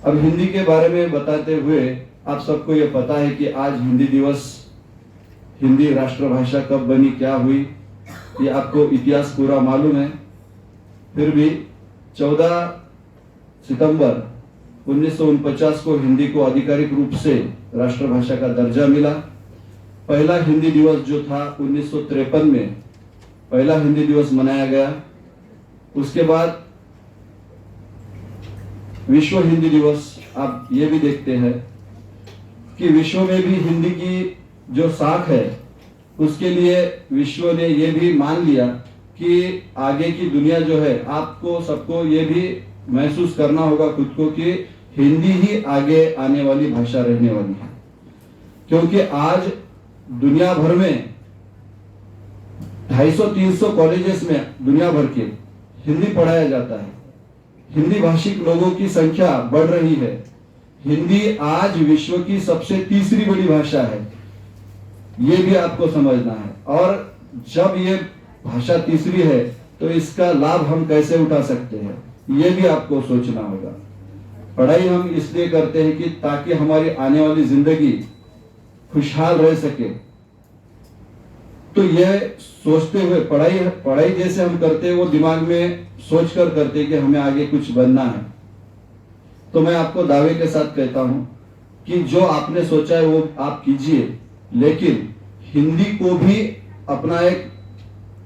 अब हिंदी के बारे में बताते हुए आप सबको ये पता है कि आज हिंदी दिवस, हिंदी राष्ट्रभाषा कब बनी, क्या हुई, ये आपको इतिहास पूरा मालूम है। फिर भी 14 सितंबर 1949 को हिंदी को आधिकारिक रूप से राष्ट्रभाषा का दर्जा मिला। पहला हिंदी दिवस जो था 1953 में पहला हिंदी दिवस मनाया गया। उसके बाद विश्व हिंदी दिवस, आप ये भी देखते हैं कि विश्व में भी हिंदी की जो साख है, उसके लिए विश्व ने ये भी मान लिया कि आगे की दुनिया जो है, आपको सबको ये भी महसूस करना होगा खुद को कि हिंदी ही आगे आने वाली भाषा रहने वाली है। क्योंकि आज दुनिया भर में 250-300 कॉलेजेस में दुनिया भर के हिंदी पढ़ाया जाता है। हिंदी भाषिक लोगों की संख्या बढ़ रही है। हिंदी आज विश्व की सबसे तीसरी बड़ी भाषा है, ये भी आपको समझना है। और जब ये भाषा तीसरी है तो इसका लाभ हम कैसे उठा सकते हैं, ये भी आपको सोचना होगा। पढ़ाई हम इसलिए करते हैं कि ताकि हमारी आने वाली जिंदगी खुशहाल रह सके। तो यह सोचते हुए पढ़ाई जैसे हम करते हैं, वो दिमाग में सोचकर करते हैं कि हमें आगे कुछ बनना है। तो मैं आपको दावे के साथ कहता हूं कि जो आपने सोचा है वो आप कीजिए, लेकिन हिंदी को भी अपना एक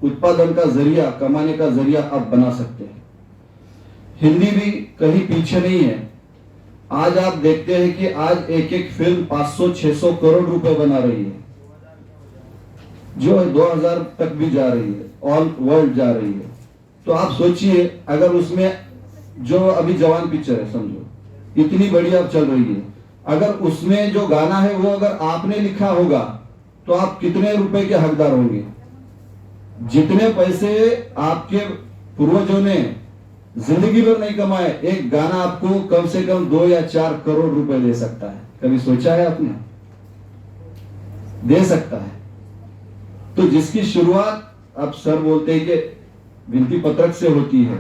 उत्पादन का जरिया, कमाने का जरिया आप बना सकते हैं। हिंदी भी कहीं पीछे नहीं है। आज आप देखते हैं कि आज एक एक फिल्म 500-600 करोड़ रुपए बना रही है, जो 2000 तक भी जा रही है, ऑल वर्ल्ड जा रही है। तो आप सोचिए, अगर उसमें जो अभी जवान पिक्चर है, समझो इतनी बढ़िया चल रही है, अगर उसमें जो गाना है वो अगर आपने लिखा होगा तो आप कितने रुपए के हकदार होंगे? जितने पैसे आपके पूर्वजों ने जिंदगी भर नहीं कमाए, एक गाना आपको कम से कम 2 या 4 करोड़ रुपए दे सकता है। कभी सोचा है आपने? दे सकता है। तो जिसकी शुरुआत, अब सर बोलते हैं कि विनती पत्रक से होती है,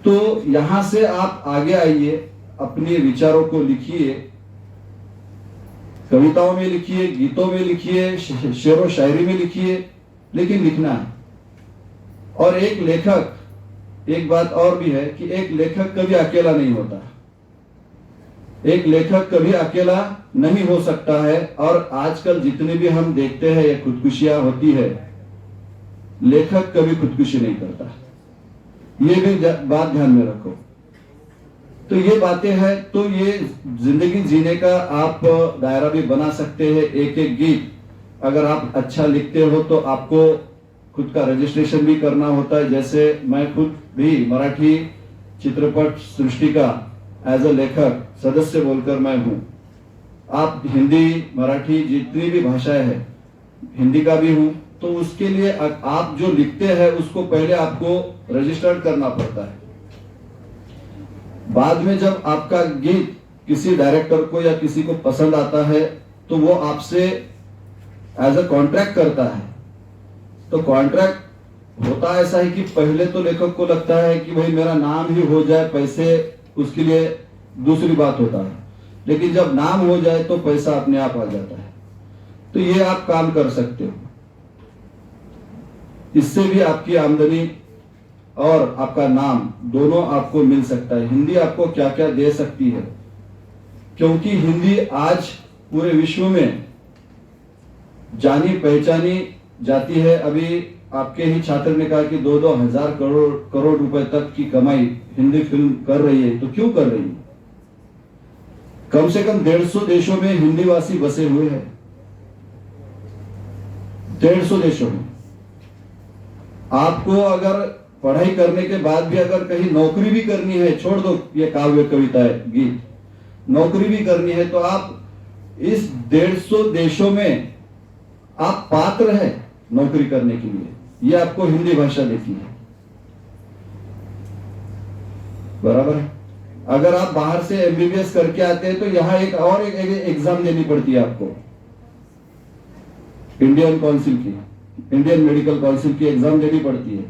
तो यहां से आप आगे आइए, अपने विचारों को लिखिए, कविताओं में लिखिए, गीतों में लिखिए, शेरो शायरी में लिखिए, लेकिन लिखना है। और एक लेखक, एक बात और भी है कि एक लेखक कभी अकेला नहीं होता। एक लेखक कभी अकेला नहीं हो सकता है। और आजकल जितने भी हम देखते हैं ये खुदकुशियां होती है, लेखक कभी खुदकुशी नहीं करता। ये भी बात ध्यान में रखो। तो ये बातें हैं। तो ये जिंदगी जीने का आप दायरा भी बना सकते हैं। एक एक गीत अगर आप अच्छा लिखते हो तो आपको खुद का रजिस्ट्रेशन भी करना होता है। जैसे मैं खुद भी मराठी चित्रपट सृष्टि का एज अ लेखक सदस्य बोलकर मैं हूं। आप हिंदी, मराठी जितनी भी भाषाएं हैं, हिंदी का भी हूं, तो उसके लिए आप जो लिखते हैं उसको पहले आपको रजिस्टर्ड करना पड़ता है। बाद में जब आपका गीत किसी डायरेक्टर को या किसी को पसंद आता है तो वो आपसे एज अ कॉन्ट्रैक्ट करता है। तो कॉन्ट्रैक्ट होता ऐसा है कि पहले तो लेखक को लगता है कि भाई मेरा नाम ही हो जाए, पैसे उसके लिए दूसरी बात होता है, लेकिन जब नाम हो जाए तो पैसा अपने आप आ जाता है। तो ये आप काम कर सकते हो। इससे भी आपकी आमदनी और आपका नाम दोनों आपको मिल सकता है। हिंदी आपको क्या क्या दे सकती है, क्योंकि हिंदी आज पूरे विश्व में जानी पहचानी जाती है। अभी आपके ही छात्र ने कहा कि 2-2 हजार करोड़ रुपए तक की कमाई हिंदी फिल्म कर रही है। तो क्यों कर रही है? कम से कम 150 देशों में हिंदीवासी बसे हुए हैं। 150 देशों में। आपको अगर पढ़ाई करने के बाद भी अगर कहीं नौकरी भी करनी है, छोड़ दो ये काव्य, कविता है, गीत, नौकरी भी करनी है, तो आप इस 150 देशों में आप पात्र हैं नौकरी करने के लिए। ये आपको हिंदी भाषा देती है, बराबर है। अगर आप बाहर से एमबीबीएस करके आते हैं तो यहाँ एक एग्जाम देनी पड़ती है आपको, इंडियन काउंसिल की, इंडियन मेडिकल काउंसिल की एग्जाम देनी पड़ती है।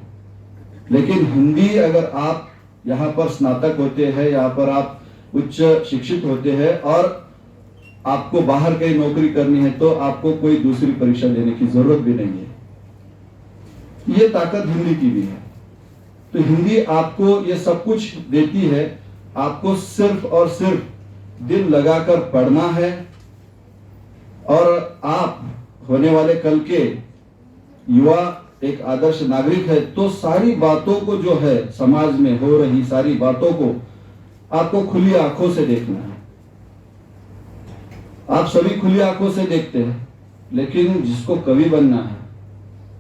लेकिन हिंदी अगर आप यहाँ पर स्नातक होते हैं, यहाँ पर आप उच्च शिक्षित होते हैं और आपको बाहर कहीं नौकरी करनी है, तो आपको कोई दूसरी परीक्षा देने की जरूरत भी नहीं है। ये ताकत हिंदी की भी है। तो हिंदी आपको ये सब कुछ देती है। आपको सिर्फ और सिर्फ दिल लगाकर पढ़ना है, और आप होने वाले कल के युवा एक आदर्श नागरिक है, तो सारी बातों को जो है समाज में हो रही सारी बातों को आपको खुली आंखों से देखना है। आप सभी खुली आंखों से देखते हैं, लेकिन जिसको कवि बनना है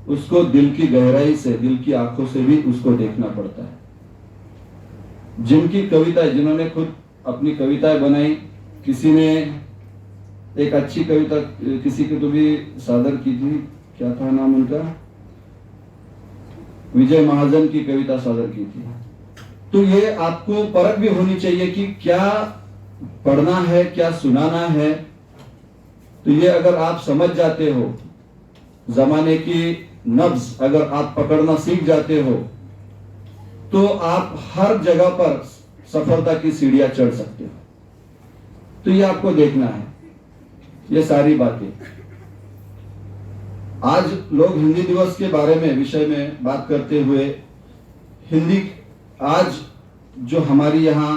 उसको दिल की गहराई से, दिल की आंखों से भी उसको देखना पड़ता है। जिनकी कविताएं, जिन्होंने खुद अपनी कविताएं बनाई, किसी ने एक अच्छी कविता किसी की तो भी सादर की थी, क्या था नाम उनका, विजय महाजन की कविता सादर की थी। तो ये आपको परख भी होनी चाहिए कि क्या पढ़ना है, क्या सुनाना है। तो ये अगर आप समझ जाते हो, जमाने की नब्ज अगर आप पकड़ना सीख जाते हो, तो आप हर जगह पर सफलता की सीढ़ियां चढ़ सकते हो। तो ये आपको देखना है, ये सारी बातें। आज लोग हिंदी दिवस के बारे में, विषय में बात करते हुए, हिंदी आज जो हमारी यहाँ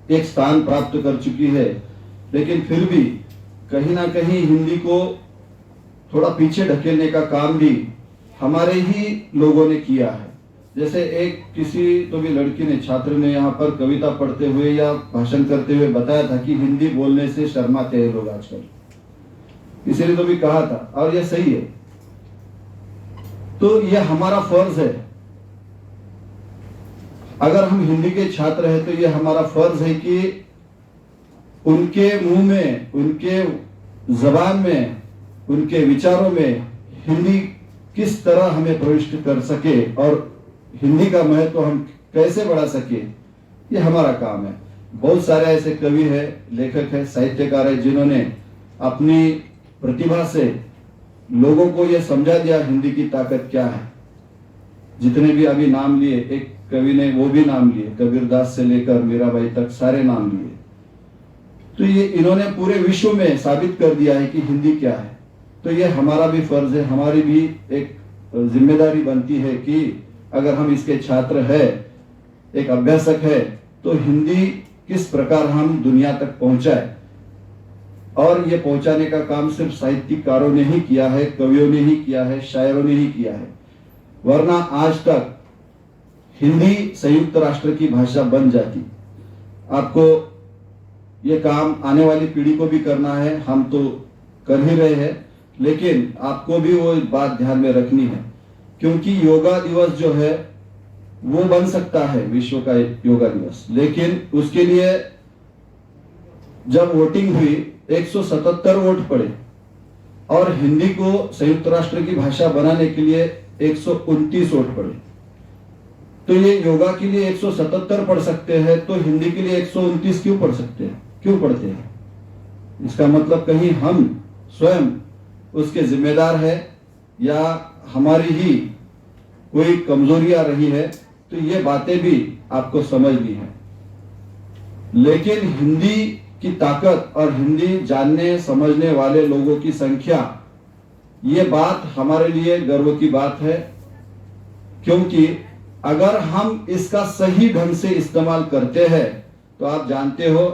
एक स्थान प्राप्त कर चुकी है, लेकिन फिर भी कहीं ना कहीं हिंदी को थोड़ा पीछे ढकेलने का काम भी हमारे ही लोगों ने किया है। जैसे एक किसी तो भी लड़की ने, छात्र ने यहाँ पर कविता पढ़ते हुए या भाषण करते हुए बताया था कि हिंदी बोलने से शर्माते हैं लोग आजकल, इसलिए तो भी कहा था, और यह सही है। तो यह हमारा फर्ज है, अगर हम हिंदी के छात्र हैं तो यह हमारा फर्ज है कि उनके मुंह में, उनके जबान में, उनके विचारों में हिंदी किस तरह हमें प्रविष्ट कर सके और हिंदी का महत्व हम कैसे बढ़ा सके, ये हमारा काम है। बहुत सारे ऐसे कवि है, लेखक है, साहित्यकार है जिन्होंने अपनी प्रतिभा से लोगों को यह समझा दिया हिंदी की ताकत क्या है। जितने भी अभी नाम लिए, एक कवि ने वो भी नाम लिए, कबीरदास से लेकर मीराबाई तक सारे नाम लिए। तो ये इन्होंने पूरे विश्व में साबित कर दिया है कि हिंदी क्या है। तो ये हमारा भी फर्ज है, हमारी भी एक जिम्मेदारी बनती है कि अगर हम इसके छात्र है, एक अभ्यासक है, तो हिंदी किस प्रकार हम दुनिया तक पहुंचाए। और ये पहुंचाने का काम सिर्फ साहित्यकारों ने ही किया है, कवियों ने ही किया है, शायरों ने ही किया है, वरना आज तक हिंदी संयुक्त राष्ट्र की भाषा बन जाती। आपको ये काम आने वाली पीढ़ी को भी करना है, हम तो कर ही रहे हैं, लेकिन आपको भी वो बात ध्यान में रखनी है, क्योंकि योगा दिवस जो है वो बन सकता है विश्व का योगा दिवस, लेकिन उसके लिए जब वोटिंग हुई 177 वोट पड़े और हिंदी को संयुक्त राष्ट्र की भाषा बनाने के लिए 129 वोट पड़े। तो ये योगा के लिए 177 पढ़ सकते हैं, तो हिंदी के लिए 129 क्यों पढ़ सकते हैं, क्यों पढ़ते हैं? इसका मतलब कहीं हम स्वयं उसके जिम्मेदार है या हमारी ही कोई कमजोरियां रही है। तो ये बातें भी आपको समझनी है। लेकिन हिंदी की ताकत और हिंदी जानने समझने वाले लोगों की संख्या, ये बात हमारे लिए गर्व की बात है, क्योंकि अगर हम इसका सही ढंग से इस्तेमाल करते हैं तो आप जानते हो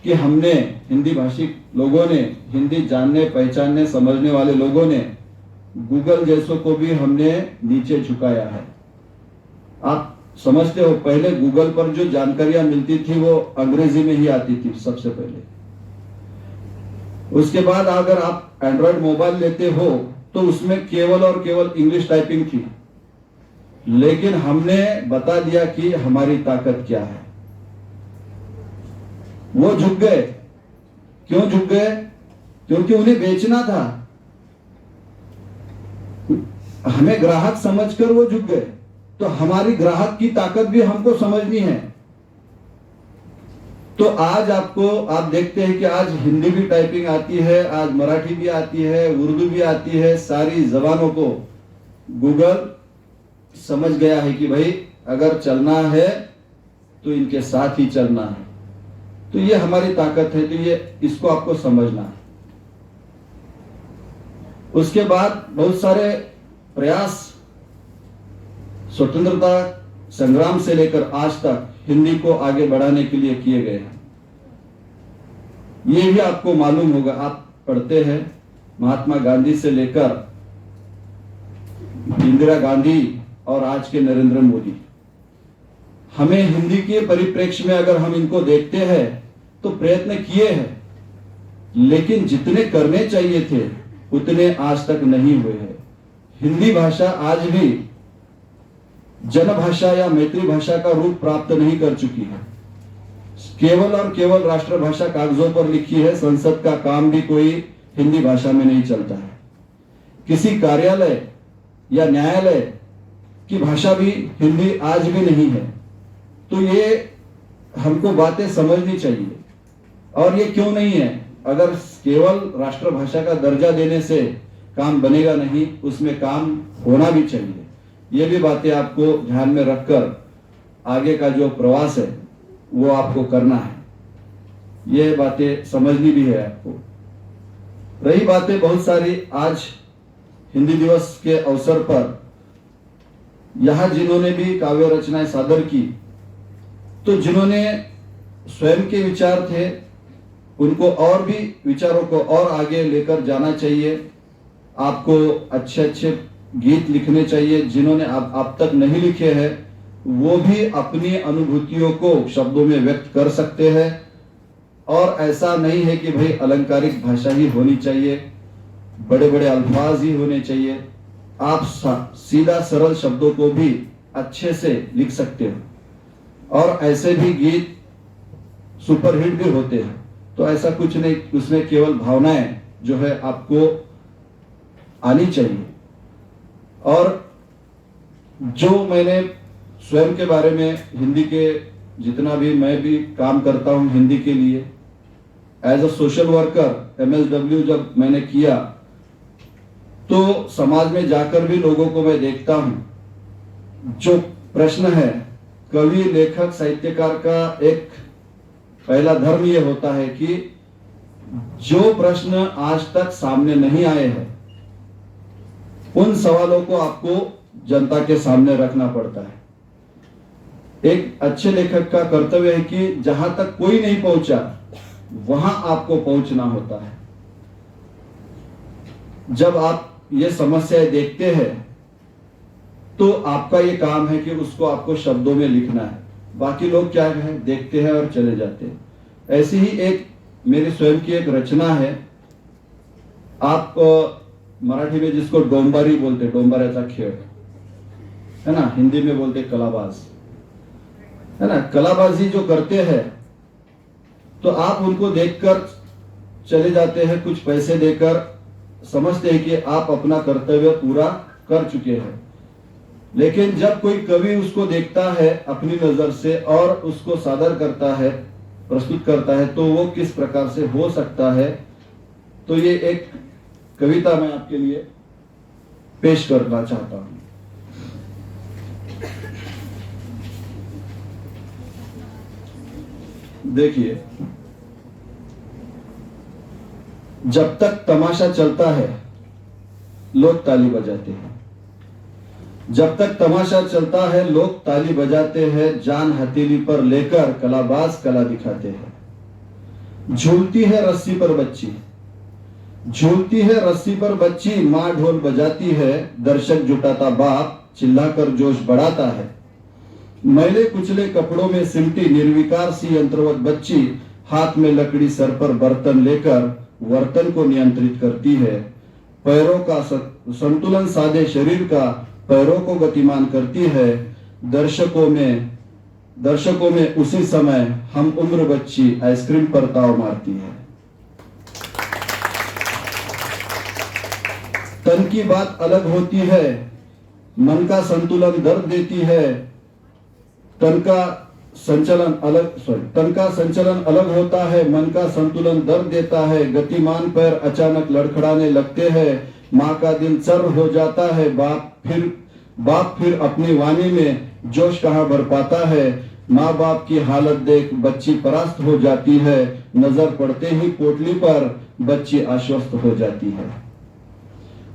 कि हमने, हिंदी भाषी लोगों ने, हिंदी जानने पहचानने समझने वाले लोगों ने गूगल जैसों को भी हमने नीचे झुकाया है। आप समझते हो पहले गूगल पर जो जानकारियां मिलती थी वो अंग्रेजी में ही आती थी सबसे पहले। उसके बाद अगर आप एंड्रॉयड मोबाइल लेते हो तो उसमें केवल और केवल इंग्लिश टाइपिंग थी, लेकिन हमने बता दिया कि हमारी ताकत क्या है। वो झुक गए। क्यों झुक गए? क्योंकि उन्हें बेचना था, हमें ग्राहक समझकर वो झुक गए। तो हमारी ग्राहक की ताकत भी हमको समझनी है। तो आज आपको, आप देखते हैं कि आज हिंदी भी टाइपिंग आती है, आज मराठी भी आती है, उर्दू भी आती है, सारी जबानों को गूगल समझ गया है कि भाई अगर चलना है तो इनके साथ ही चलना है। तो ये हमारी ताकत है, तो ये इसको आपको समझना है। उसके बाद बहुत सारे प्रयास स्वतंत्रता संग्राम से लेकर आज तक हिंदी को आगे बढ़ाने के लिए किए गए हैं। ये भी आपको मालूम होगा, आप पढ़ते हैं, महात्मा गांधी से लेकर इंदिरा गांधी और आज के नरेंद्र मोदी, हमें हिंदी के परिप्रेक्ष्य में अगर हम इनको देखते हैं तो प्रयत्न किए हैं, लेकिन जितने करने चाहिए थे उतने आज तक नहीं हुए हैं। हिंदी भाषा आज भी जनभाषा या मैत्री भाषा का रूप प्राप्त नहीं कर चुकी है। केवल और केवल राष्ट्रभाषा कागजों पर लिखी है। संसद का काम भी कोई हिंदी भाषा में नहीं चलता है। किसी कार्यालय या न्यायालय की भाषा भी हिंदी आज भी नहीं है। तो ये हमको बातें समझनी चाहिए। और ये क्यों नहीं है? अगर केवल राष्ट्रभाषा का दर्जा देने से काम बनेगा नहीं, उसमें काम होना भी चाहिए। ये भी बातें आपको ध्यान में रखकर आगे का जो प्रवास है वो आपको करना है। ये बातें समझनी भी है आपको। रही बातें बहुत सारी आज हिंदी दिवस के अवसर पर यहां जिन्होंने भी काव्य रचनाएं सादर की, तो जिन्होंने स्वयं के विचार थे उनको और भी विचारों को और आगे लेकर जाना चाहिए। आपको अच्छे अच्छे गीत लिखने चाहिए। जिन्होंने अब तक नहीं लिखे हैं वो भी अपनी अनुभूतियों को शब्दों में व्यक्त कर सकते हैं। और ऐसा नहीं है कि भाई अलंकारिक भाषा ही होनी चाहिए, बड़े बड़े अल्फाज ही होने चाहिए। आप सीधा सरल शब्दों को भी अच्छे से लिख सकते हो और ऐसे भी गीत सुपरहिट भी होते हैं। तो ऐसा कुछ नहीं, उसमें केवल भावनाएं जो है आपको आनी चाहिए। और जो मैंने स्वयं के बारे में हिंदी के जितना भी मैं भी काम करता हूं हिंदी के लिए as a social worker MSW जब मैंने किया तो समाज में जाकर भी लोगों को मैं देखता हूं। जो प्रश्न है कवि लेखक साहित्यकार का एक पहला धर्म यह होता है कि जो प्रश्न आज तक सामने नहीं आए हैं उन सवालों को आपको जनता के सामने रखना पड़ता है। एक अच्छे लेखक का कर्तव्य है कि जहां तक कोई नहीं पहुंचा वहां आपको पहुंचना होता है। जब आप ये समस्याएं देखते हैं तो आपका ये काम है कि उसको आपको शब्दों में लिखना है। बाकी लोग क्या है देखते हैं और चले जाते हैं। ऐसी ही एक मेरी स्वयं की एक रचना है। आप मराठी में जिसको डोंबारी बोलते, डोंबाऱ्याचा खेळ है ना, हिंदी में बोलते कलाबाज है ना। कलाबाजी जो करते हैं तो आप उनको देखकर चले जाते हैं, कुछ पैसे देकर समझते हैं कि आप अपना कर्तव्य पूरा कर चुके हैं। लेकिन जब कोई कवि उसको देखता है अपनी नजर से और उसको सादर करता है, प्रस्तुत करता है, तो वो किस प्रकार से हो सकता है। तो ये एक कविता मैं आपके लिए पेश करना चाहता हूं। देखिए, जब तक तमाशा चलता है लोग ताली बजाते हैं। जब तक तमाशा चलता है लोग ताली बजाते हैं, जान हथेली पर लेकर कलाबाज कला दिखाते हैं। झूलती है रस्सी पर बच्ची, झूलती है रस्सी पर बच्ची, माँ ढोल बजाती है, दर्शक जुटाता बाप चिल्लाकर जोश बढ़ाता है। मैले कुचले कपड़ों में सिमटी निर्विकार सी यंत्रवत बच्ची, हाथ में लकड़ी सर पर बर्तन लेकर वर्तन को नियंत्रित करती है। पैरों का संतुलन साधे शरीर का पैरों को गतिमान करती है। दर्शकों में उसी समय हम उम्र बच्ची आइसक्रीम पर ताव मारती है। तन की बात अलग होती है, मन का संतुलन दर्द देती है। तन का संचलन अलग होता है, मन का संतुलन दर्द देता है। गतिमान पैर अचानक लड़खड़ाने लगते हैं, माँ का दिल चर हो जाता है। बाप फिर अपनी वाणी में जोश कहाँ भर पाता है। माँ बाप की हालत देख बच्ची परास्त हो जाती है। नजर पड़ते ही पोटली पर बच्ची आश्वस्त हो जाती है।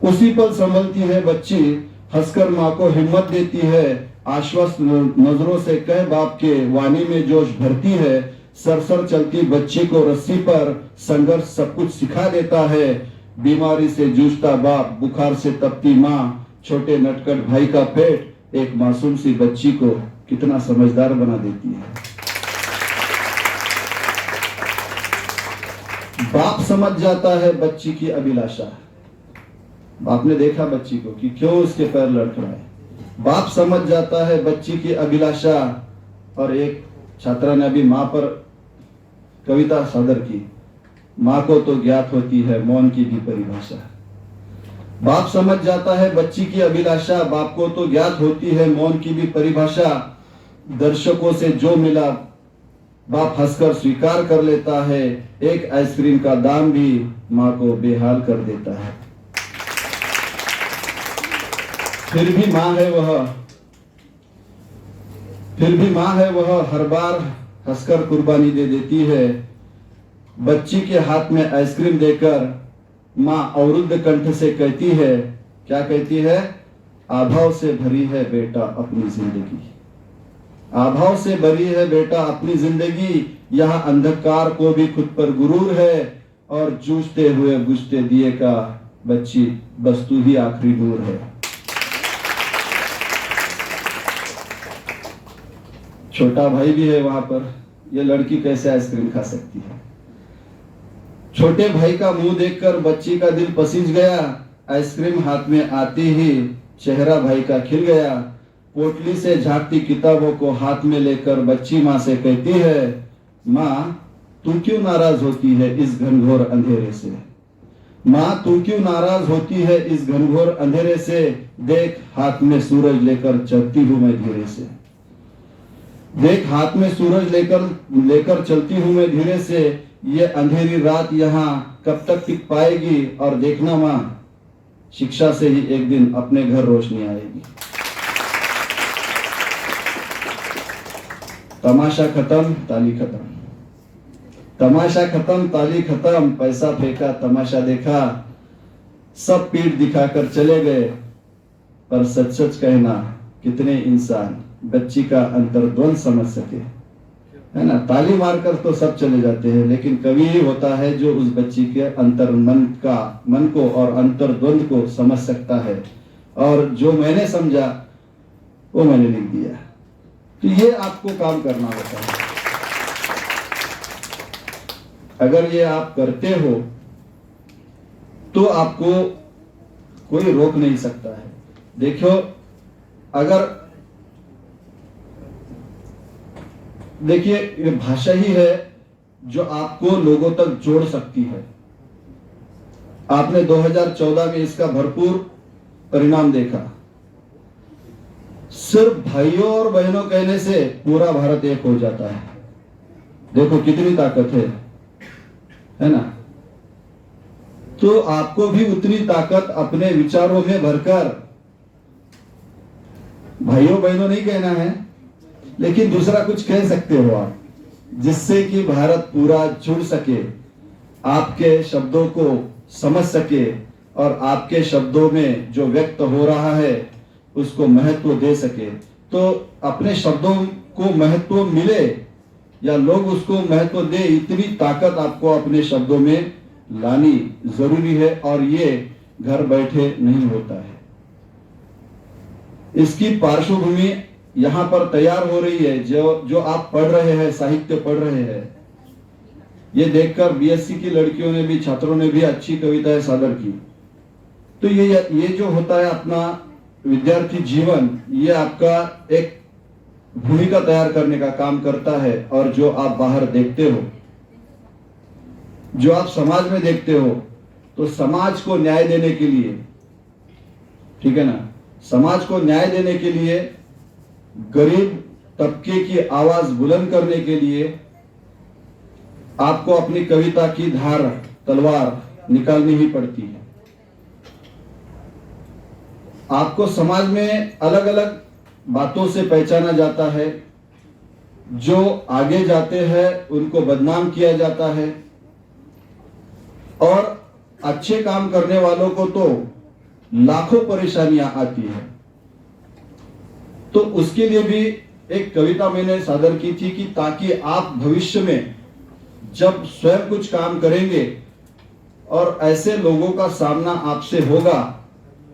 उसी पल संभलती है बच्ची, हंसकर माँ को हिम्मत देती है। आश्वस्त नजरों से कह बाप के वाणी में जोश भरती है। सरसर चलती बच्ची को रस्सी पर संघर्ष सब कुछ सिखा देता है। बीमारी से जूझता बाप, बुखार से तपती माँ, छोटे नटखट भाई का पेट एक मासूम सी बच्ची को कितना समझदार बना देती है। बाप समझ जाता है बच्ची की अभिलाषा। बाप ने देखा बच्ची को कि क्यों उसके पैर लड़खड़ाए। बाप समझ जाता है बच्ची की अभिलाषा। और एक छात्रा ने अभी माँ पर कविता सादर की, माँ को तो ज्ञात होती है मौन की भी परिभाषा। बाप समझ जाता है बच्ची की अभिलाषा, बाप को तो ज्ञात होती है मौन की भी परिभाषा। दर्शकों से जो मिला बाप हंसकर स्वीकार कर लेता है। एक आइसक्रीम का दाम भी माँ को बेहाल कर देता है। फिर भी माँ है वह हर बार हंसकर कुर्बानी दे देती है। बच्ची के हाथ में आइसक्रीम देकर माँ अवरुद्ध कंठ से कहती है, क्या कहती है? अभाव से भरी है बेटा अपनी जिंदगी, अभाव से भरी है बेटा अपनी जिंदगी। यहाँ अंधकार को भी खुद पर गुरूर है, और जूझते हुए बुझते दिए का बच्ची बस तू ही आखिरी नूर है। छोटा भाई भी है वहां पर। ये लड़की कैसे आइसक्रीम खा सकती है? छोटे भाई का मुंह देखकर बच्ची का दिल पसीज गया। आइसक्रीम हाथ में आती ही चेहरा भाई का खिल गया। पोटली से झांकती किताबों को हाथ में लेकर बच्ची माँ से कहती है, माँ तू क्यों नाराज होती है इस घनघोर अंधेरे से? माँ तू क्यों नाराज होती है इस घनघोर अंधेरे से? देख हाथ में सूरज लेकर चलती हूँ मैं धीरे से। देख हाथ में सूरज लेकर चलती हूँ मैं धीरे से। ये अंधेरी रात यहाँ कब तक टिक पाएगी? और देखना माँ, शिक्षा से ही एक दिन अपने घर रोशनी आएगी। तमाशा खत्म, ताली खत्म। तमाशा खत्म, ताली खत्म। पैसा फेंका, तमाशा देखा, सब पीठ दिखाकर चले गए। पर सच सच कहना, कितने इंसान बच्ची का अंतर्द्वंद समझ सके, है ना? ताली मारकर तो सब चले जाते हैं, लेकिन कवि ही होता है जो उस बच्ची के मन को और अंतर्द्वंद को समझ सकता है। और जो मैंने समझा वो मैंने लिख दिया। तो ये आपको काम करना होता है। अगर ये आप करते हो तो आपको कोई रोक नहीं सकता है। देखो, देखिए, ये भाषा ही है जो आपको लोगों तक जोड़ सकती है। आपने 2014 में इसका भरपूर परिणाम देखा। सिर्फ भाइयों और बहनों कहने से पूरा भारत एक हो जाता है। देखो कितनी ताकत है ना? तो आपको भी उतनी ताकत अपने विचारों में भरकर, भाइयों बहनों नहीं कहना है, लेकिन दूसरा कुछ कह सकते हो आप, जिससे कि भारत पूरा जुड़ सके, आपके शब्दों को समझ सके और आपके शब्दों में जो व्यक्त हो रहा है उसको महत्व दे सके। तो अपने शब्दों को महत्व मिले या लोग उसको महत्व दे, इतनी ताकत आपको अपने शब्दों में लानी जरूरी है। और ये घर बैठे नहीं होता है। इसकी पार्श्वभूमि यहाँ पर तैयार हो रही है। जो आप पढ़ रहे हैं, साहित्य पढ़ रहे हैं, ये देखकर बीएससी की लड़कियों ने भी, छात्रों ने भी अच्छी कविताएं सादर की। तो ये जो होता है अपना विद्यार्थी जीवन, ये आपका एक भूमिका तैयार करने का काम करता है। और जो आप बाहर देखते हो, जो आप समाज में देखते हो, तो समाज को न्याय देने के लिए, ठीक है ना, समाज को न्याय देने के लिए, गरीब तबके की आवाज बुलंद करने के लिए आपको अपनी कविता की धार, तलवार निकालनी ही पड़ती है। आपको समाज में अलग अलग बातों से पहचाना जाता है। जो आगे जाते हैं उनको बदनाम किया जाता है, और अच्छे काम करने वालों को तो लाखों परेशानियां आती है। तो उसके लिए भी एक कविता मैंने सादर की थी कि ताकि आप भविष्य में जब स्वयं कुछ काम करेंगे और ऐसे लोगों का सामना आपसे होगा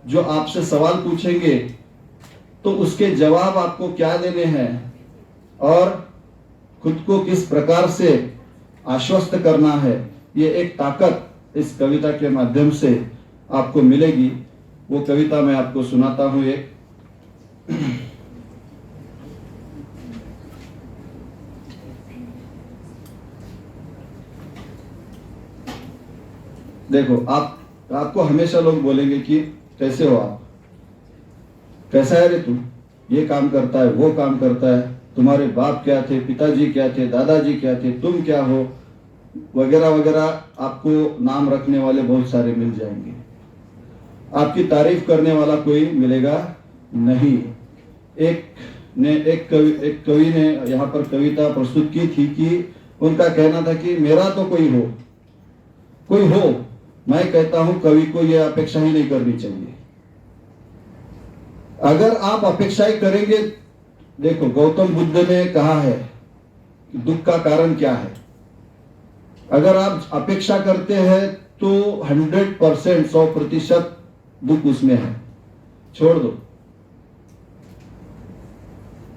जो आपसे सवाल पूछेंगे, तो उसके जवाब आपको क्या देने हैं और खुद को किस प्रकार से आश्वस्त करना है, ये एक ताकत इस कविता के माध्यम से आपको मिलेगी। वो कविता मैं आपको सुनाता हूं एक। देखो, आपको हमेशा लोग बोलेंगे कि कैसे हो आप, कैसा है रे तू, ये काम करता है, वो काम करता है, तुम्हारे बाप क्या थे, पिताजी क्या थे, दादाजी क्या थे, तुम क्या हो, वगैरह वगैरह। आपको नाम रखने वाले बहुत सारे मिल जाएंगे, आपकी तारीफ करने वाला कोई मिलेगा नहीं। एक कवि ने यहाँ पर कविता प्रस्तुत की थी कि उनका कहना था कि मेरा तो कोई हो। मैं कहता हूं कवि को यह अपेक्षा ही नहीं करनी चाहिए। अगर आप अपेक्षाएं करेंगे, देखो गौतम बुद्ध ने कहा है कि दुख का कारण क्या है। अगर आप अपेक्षा करते हैं तो 100%, 100% दुख उसमें है, छोड़ दो,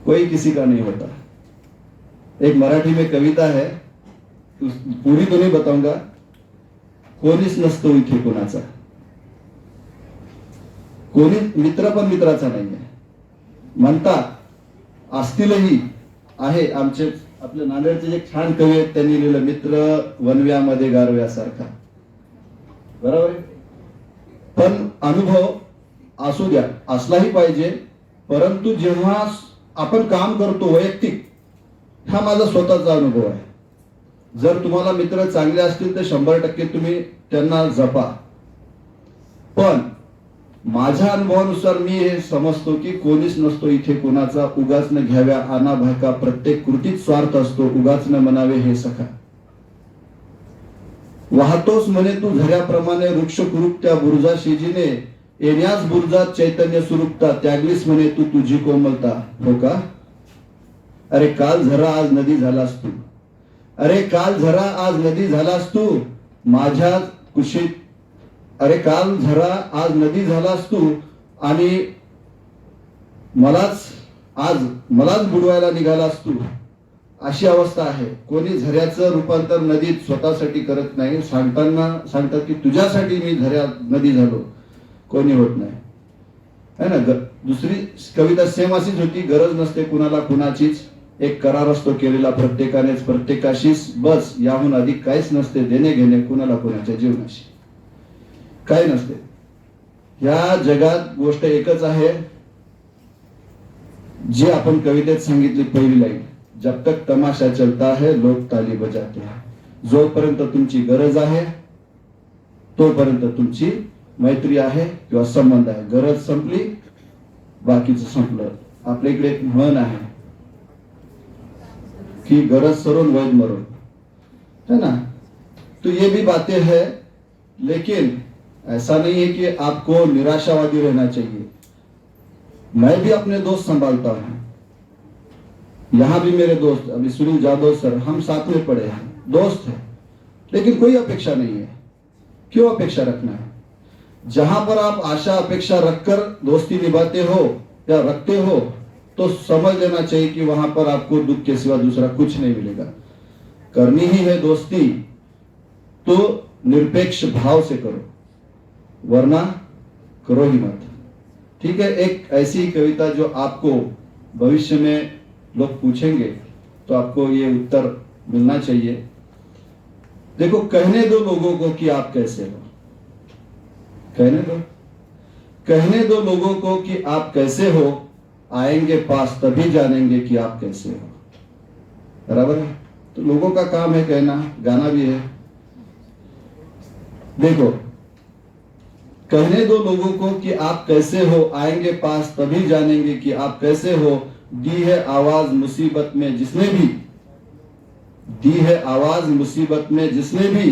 कोई किसी का नहीं होता। एक मराठी में कविता है, पूरी तो नहीं बताऊंगा. कोणीच नसतो इथे कोणाचा, कोणी मित्र पण मित्राचा नाहीये म्हणतात. असतीलही आहे आमचे आपले नांदेडचे जे छान कवी आहेत त्यांनी लिहिलं, मित्र वनव्यामध्ये गारव्यासारखा. बरोबर आहे. पण अनुभव असू द्या, असलाही पाहिजे, परंतु जेव्हा आपण काम करतो वैयक्तिक, हा माझा स्वतःचा अनुभव आहे. जर तुम्हाला मित्र चांगले असतील तर 100% तुम्ही त्यांना जपा. पण माझ्या अनुभवानुसार मी हे समजतो की कोणीच नसतो इथे कोणाचा, उगाच न घ्याव्या आना भाका, प्रत्येक कृतीत स्वार्थ असतो, उगाच न म्हणावे हे सखा. वाहतोस म्हणे तू झऱ्याप्रमाणे, वृक्ष कुरूप त्या बुरुजा शेजीने, येण्यास बुरुजात चैतन्य सुरूपता, त्यागलीस म्हणे तू तुझी कोमलता. हो का? अरे काल झरा आज नदी झालास तू, अरे काल झरा आज नदी झालास तू, माझ्या कुशीत. अरे काल झरा आज नदी झालास तू आणि मलाच बुडवायला निघालास तू. अशी अवस्था आहे. कोणी झऱ्याचं रूपांतर नदीत स्वतःसाठी करत नाही. सांगतात की तुझ्यासाठी मी नदी झालो, कोणी होत नाही, है ना. दुसरी कविता सेम अशीच होती, गरज नसते कुणाला कुणाचीच, एक करार असतो केलेला प्रत्येकानेच प्रत्येकाशीच, बस याहून अधिक काहीच नसते, देणे घेणे कुणाला कुणाच्या जीवनाशी काही नसते. या जगात गोष्ट एकच आहे जी आपण कवितेत सांगितली पहिली लाईन, जब तक तमाशा चलता है लोग ताली बजाते हैं. जोपर्यंत तुमची गरज आहे तोपर्यंत तुमची मैत्री आहे किंवा संबंध आहे. गरज संपली बाकीचं संपलं. आपल्या इकडे एक म्हण आहे कि गरज सरून वैद मरून, है ना. तो ये भी बातें है, लेकिन ऐसा नहीं है कि आपको निराशावादी रहना चाहिए. मैं भी अपने दोस्त संभालता हूं. यहां भी मेरे दोस्त, अभी सुनील जादव सर, हम साथ में पढ़े हैं, दोस्त हैं, लेकिन कोई अपेक्षा नहीं है. क्यों अपेक्षा रखना है? जहां पर आप आशा अपेक्षा रखकर दोस्ती निभाते हो या रखते हो तो समझ लेना चाहिए कि वहां पर आपको दुख के सिवा दूसरा कुछ नहीं मिलेगा. करनी ही है दोस्ती तो निरपेक्ष भाव से करो, वरना करो ही मत. ठीक है. एक ऐसी कविता जो आपको भविष्य में लोग पूछेंगे तो आपको ये उत्तर मिलना चाहिए. देखो, कहने दो लोगों को कि आप कैसे हो, कहने दो लोगों को कि आप कैसे हो, आएंगे पास तभी जानेंगे कि आप कैसे हो. बराबर है. तो लोगों का काम है कहना, गाना भी है. देखो, कहने दो लोगों को कि आप कैसे हो, आएंगे पास तभी जानेंगे कि आप कैसे हो. दी है आवाज मुसीबत में जिसने भी, दी है आवाज मुसीबत में जिसने भी,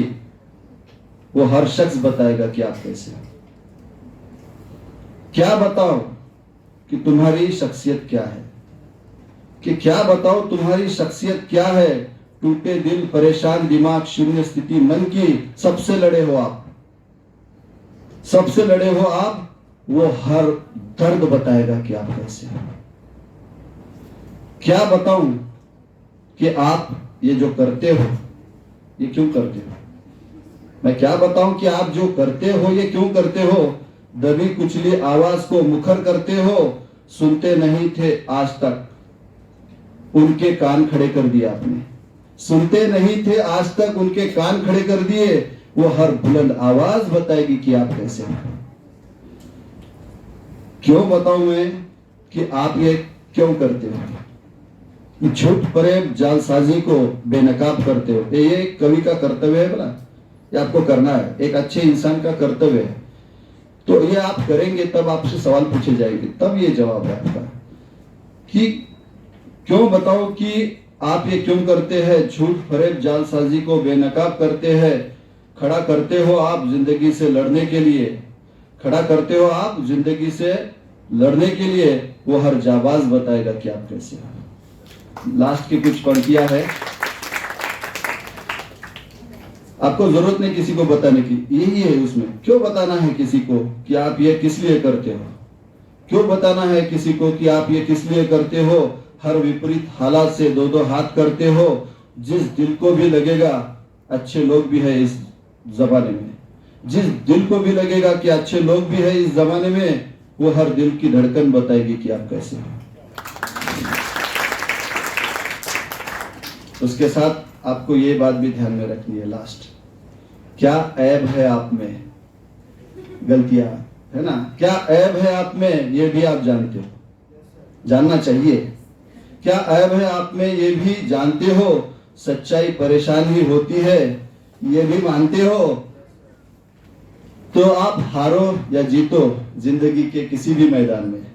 वो हर शख्स बताएगा कि आप कैसे हो. क्या बताओ कि तुम्हारी शख्सियत क्या है, कि क्या बताओ तुम्हारी शख्सियत क्या है. टूटे दिल, परेशान दिमाग, शून्य स्थिति मन की, सबसे लड़े हो आप, सबसे लड़े हो आप. वो हर दर्द बताएगा कि आप कैसे हो. क्या बताऊं कि आप ये जो करते हो ये क्यों करते हो. मैं क्या बताऊं कि आप जो करते हो ये क्यों करते हो. दबी कुचली आवाज को मुखर करते हो. सुनते नहीं थे आज तक, उनके कान खड़े कर दिए आपने. सुनते नहीं थे आज तक, उनके कान खड़े कर दिए. वो हर बुलंद आवाज बताएगी कि आप कैसे हो. क्यों बताऊं मैं कि आप ये क्यों करते हो. झूठ फरेब जालसाजी को बेनकाब करते हो. ये कवि का कर्तव्य है बोला, ये आपको करना है, एक अच्छे इंसान का कर्तव्य है. तो ये आप करेंगे तब आपसे सवाल पूछे जाएंगे, तब ये जवाब है आपका कि क्यों बताओ कि आप ये क्यों करते हैं. झूठ फरेब जालसाजी को बेनकाब करते हैं. खड़ा करते हो आप जिंदगी से लड़ने के लिए, खड़ा करते हो आप जिंदगी से लड़ने के लिए. वो हर जाबाज बताएगा कि आप कैसे हो. लास्ट की कुछ पंक्तियां है, आपको जरूरत नहीं किसी को बताने की. यही है उसमें. क्यों बताना है किसी को कि आप ये किस लिए करते हो, क्यों बताना है किसी को कि आप ये किस लिए करते हो. हर विपरीत हालात से दो दो हाथ करते हो, जिस दिल को भी लगेगा अच्छे लोग भी है इस जमाने में, जिस दिल को भी लगेगा कि अच्छे लोग भी है इस जमाने में, वो हर दिल की धड़कन बताएगी कि आप कैसे हो। उसके साथ आपको ये बात भी ध्यान में रखनी है, लास्ट, क्या ऐब है आप में, गलतियां है ना, क्या ऐब है आप में ये भी आप जानते हो, जानना चाहिए। क्या ऐब है आप में ये भी जानते हो, सच्चाई परेशान ही होती है ये भी मानते हो, तो आप हारो या जीतो जिंदगी के किसी भी मैदान में,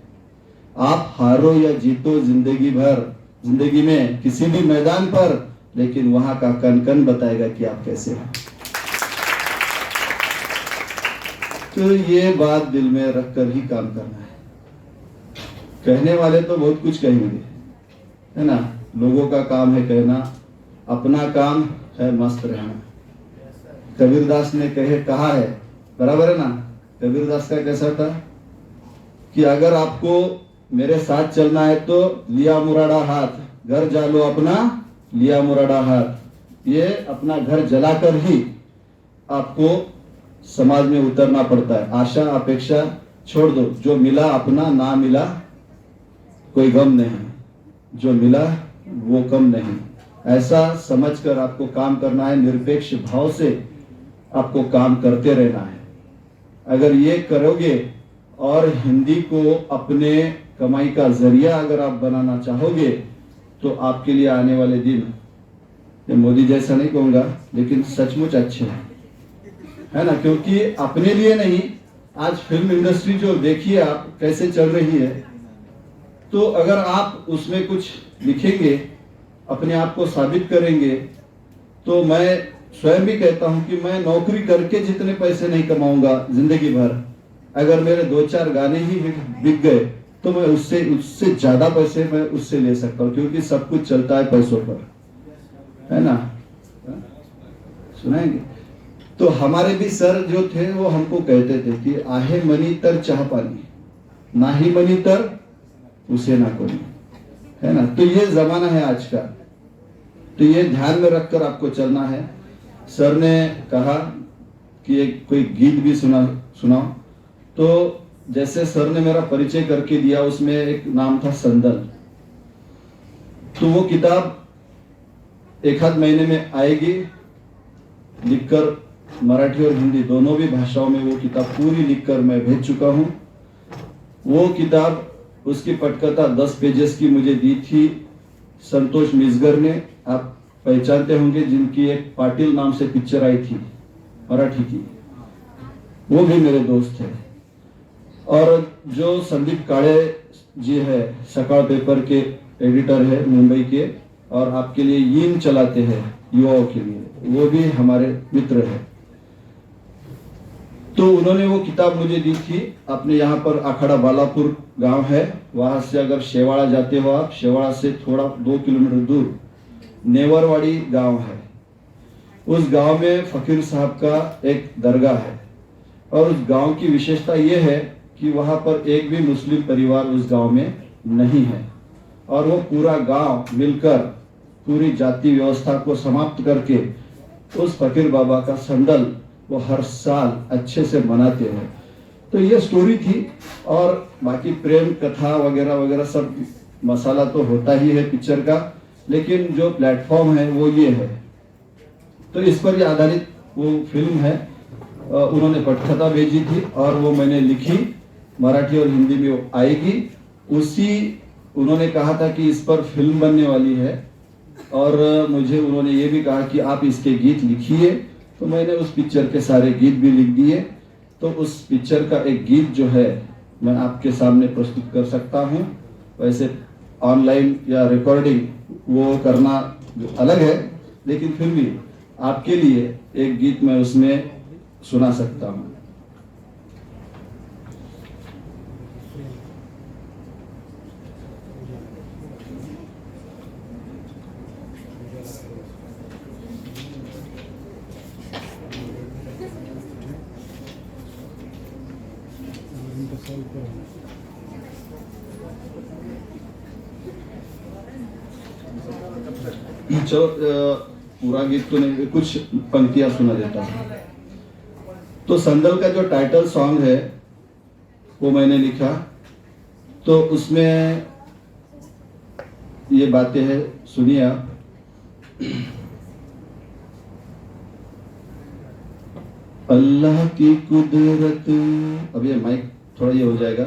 आप हारो या जीतो जिंदगी में किसी भी मैदान पर, लेकिन वहां का कण कण बताएगा कि आप कैसे हो। तो ये बात दिल में रखकर ही काम करना है। कहने वाले तो बहुत कुछ कहेंगे, है ना, लोगों का काम है कहना, अपना काम है मस्त रहना। कबीरदास ने कहा है, बराबर है ना, कबीरदास का कैसा था कि अगर आपको मेरे साथ चलना है तो लिया मुरादा हाथ, घर जालो अपना लिया मुरादा हाथ। ये अपना घर जलाकर ही आपको समाज में उतरना पड़ता है। आशा अपेक्षा छोड़ दो, जो मिला अपना, ना मिला कोई गम नहीं, जो मिला वो कम नहीं, ऐसा समझकर आपको काम करना है। निरपेक्ष भाव से आपको काम करते रहना है। अगर ये करोगे और हिंदी को अपने कमाई का जरिया अगर आप बनाना चाहोगे, तो आपके लिए आने वाले दिन, ये मोदी जैसा नहीं कहूंगा, लेकिन सचमुच अच्छे हैं, है ना, क्योंकि अपने लिए नहीं, आज फिल्म इंडस्ट्री जो देखिए आप कैसे चल रही है, तो अगर आप उसमें कुछ लिखेंगे, अपने आप को साबित करेंगे, तो मैं स्वयं भी कहता हूं कि मैं नौकरी करके जितने पैसे नहीं कमाऊंगा जिंदगी भर, अगर मेरे 2-4 गाने ही बिक गए तो मैं उससे ज्यादा पैसे मैं उससे ले सकता हूं, क्योंकि सब कुछ चलता है पैसों पर, है ना। सुनाएंगे तो हमारे भी सर जो थे वो हमको कहते थे कि आहे मनी तर चाह पानी, ना ही मनी तर उसे ना कोई, है ना। तो ये जमाना है आज का, तो ये ध्यान में रखकर आपको चलना है। सर ने कहा कि एक कोई गीत भी सुनाओ, तो जैसे सर ने मेरा परिचय करके दिया, उसमें एक नाम था संदल, तो वो किताब 1-आध महीने में आएगी, लिखकर मराठी और हिंदी दोनों भी भाषाओं में वो किताब पूरी लिखकर मैं भेज चुका हूं। वो किताब, उसकी पटकथा 10 पेजेस की मुझे दी थी संतोष मिसगर ने, आप पहचानते होंगे, जिनकी एक पाटिल नाम से पिक्चर आई थी मराठी की, वो भी मेरे दोस्त थे। और जो संदीप काळे जी है, सकाळ पेपर के एडिटर है मुंबई के, और आपके लिए यीन चलाते हैं युवाओं के लिए, वो भी हमारे मित्र है। तो उन्होंने वो किताब मुझे दी थी। अपने यहाँ पर अखाड़ा बालापुर गांव है, वहां से अगर शेवाड़ा जाते हो आप, शेवाड़ा से थोड़ा 2 किलोमीटर दूर नेवरवाड़ी गांव है। उस गांव में फकीर साहब का एक दरगाह है, और उस गांव की विशेषता यह है कि वहां पर एक भी मुस्लिम परिवार उस गांव में नहीं है, और वो पूरा गांव मिलकर पूरी जाति व्यवस्था को समाप्त करके उस फकीर बाबा का संदल वो हर साल अच्छे से मनाते हैं। तो ये स्टोरी थी, और बाकी प्रेम कथा वगैरह वगैरह सब मसाला तो होता ही है पिक्चर का, लेकिन जो प्लेटफॉर्म है वो ये है। तो इस पर ये आधारित वो फिल्म है। उन्होंने पटकथा भेजी थी और वो मैंने लिखी, मराठी और हिंदी में वो आएगी। उसी उन्होंने कहा था कि इस पर फिल्म बनने वाली है, और मुझे उन्होंने ये भी कहा कि आप इसके गीत लिखिए, तो मैंने उस पिक्चर के सारे गीत भी लिख दिए। तो उस पिक्चर का एक गीत जो है मैं आपके सामने प्रस्तुत कर सकता हूँ। वैसे ऑनलाइन या रिकॉर्डिंग वो करना अलग है, लेकिन फिर भी आपके लिए एक गीत मैं उसमें सुना सकता हूँ। चलो पूरा गीत तो नहीं, कुछ पंक्तियां सुना देता हूँ। तो संदल का जो टाइटल सॉन्ग है वो मैंने लिखा, तो उसमें ये बातें हैं, सुनिए आप। अल्लाह की कुदरत, अब ये माइक थोड़ा ये हो जाएगा।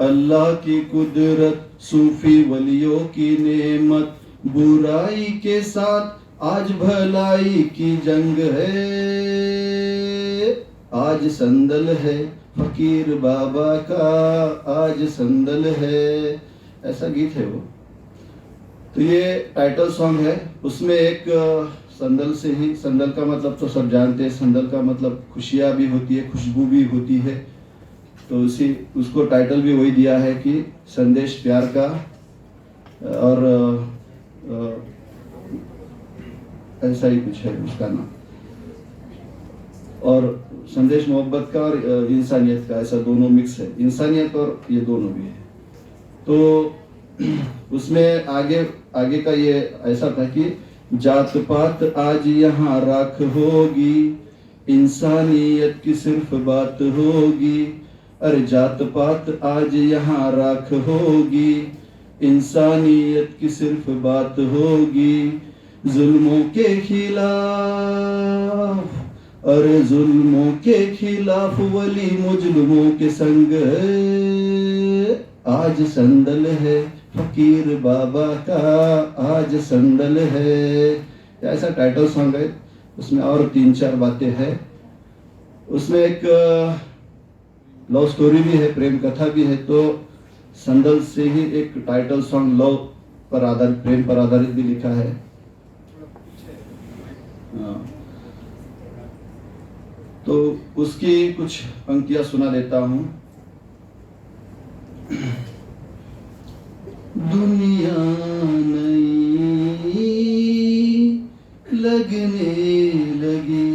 अल्लाह की कुदरत, सूफी वलियों की नेमत, बुराई के साथ आज भलाई की जंग है। आज संदल है फकीर बाबा का, आज संदल है, ऐसा गीत है वो। तो ये टाइटल सॉन्ग है। उसमें एक संदल से ही, संदल का मतलब तो सब जानते हैं, संदल का मतलब खुशियाँ भी होती है, खुशबू भी होती है। तो उसको टाइटल भी वही दिया है कि संदेश प्यार का और ऐसा ही कुछ है उसका नाम, और संदेश मोहब्बत का और इंसानियत का, ऐसा दोनों मिक्स है, इंसानियत और ये दोनों भी है। तो उसमें आगे का ये ऐसा था कि जात पात आज यहाँ राख होगी, इंसानियत की सिर्फ बात होगी। अरे जात पात आज यहाँ राख होगी, इंसानियत की सिर्फ बात होगी। जुल्मों के खिलाफ, अरे जुल्मों के खिलाफ वली मुजलमों के संग है। आज संदल है फकीर बाबा का, आज संदल है, ऐसा टाइटल सॉन्ग है। उसमें और 3-4 बातें हैं। उसमें एक लव स्टोरी भी है, प्रेम कथा भी है। तो संदल से ही एक टाइटल सॉन्ग लव पर आधारित, प्रेम पर आधारित भी लिखा है। तो उसकी कुछ पंक्तियां सुना देता हूं। दुनिया नई लगने लगी,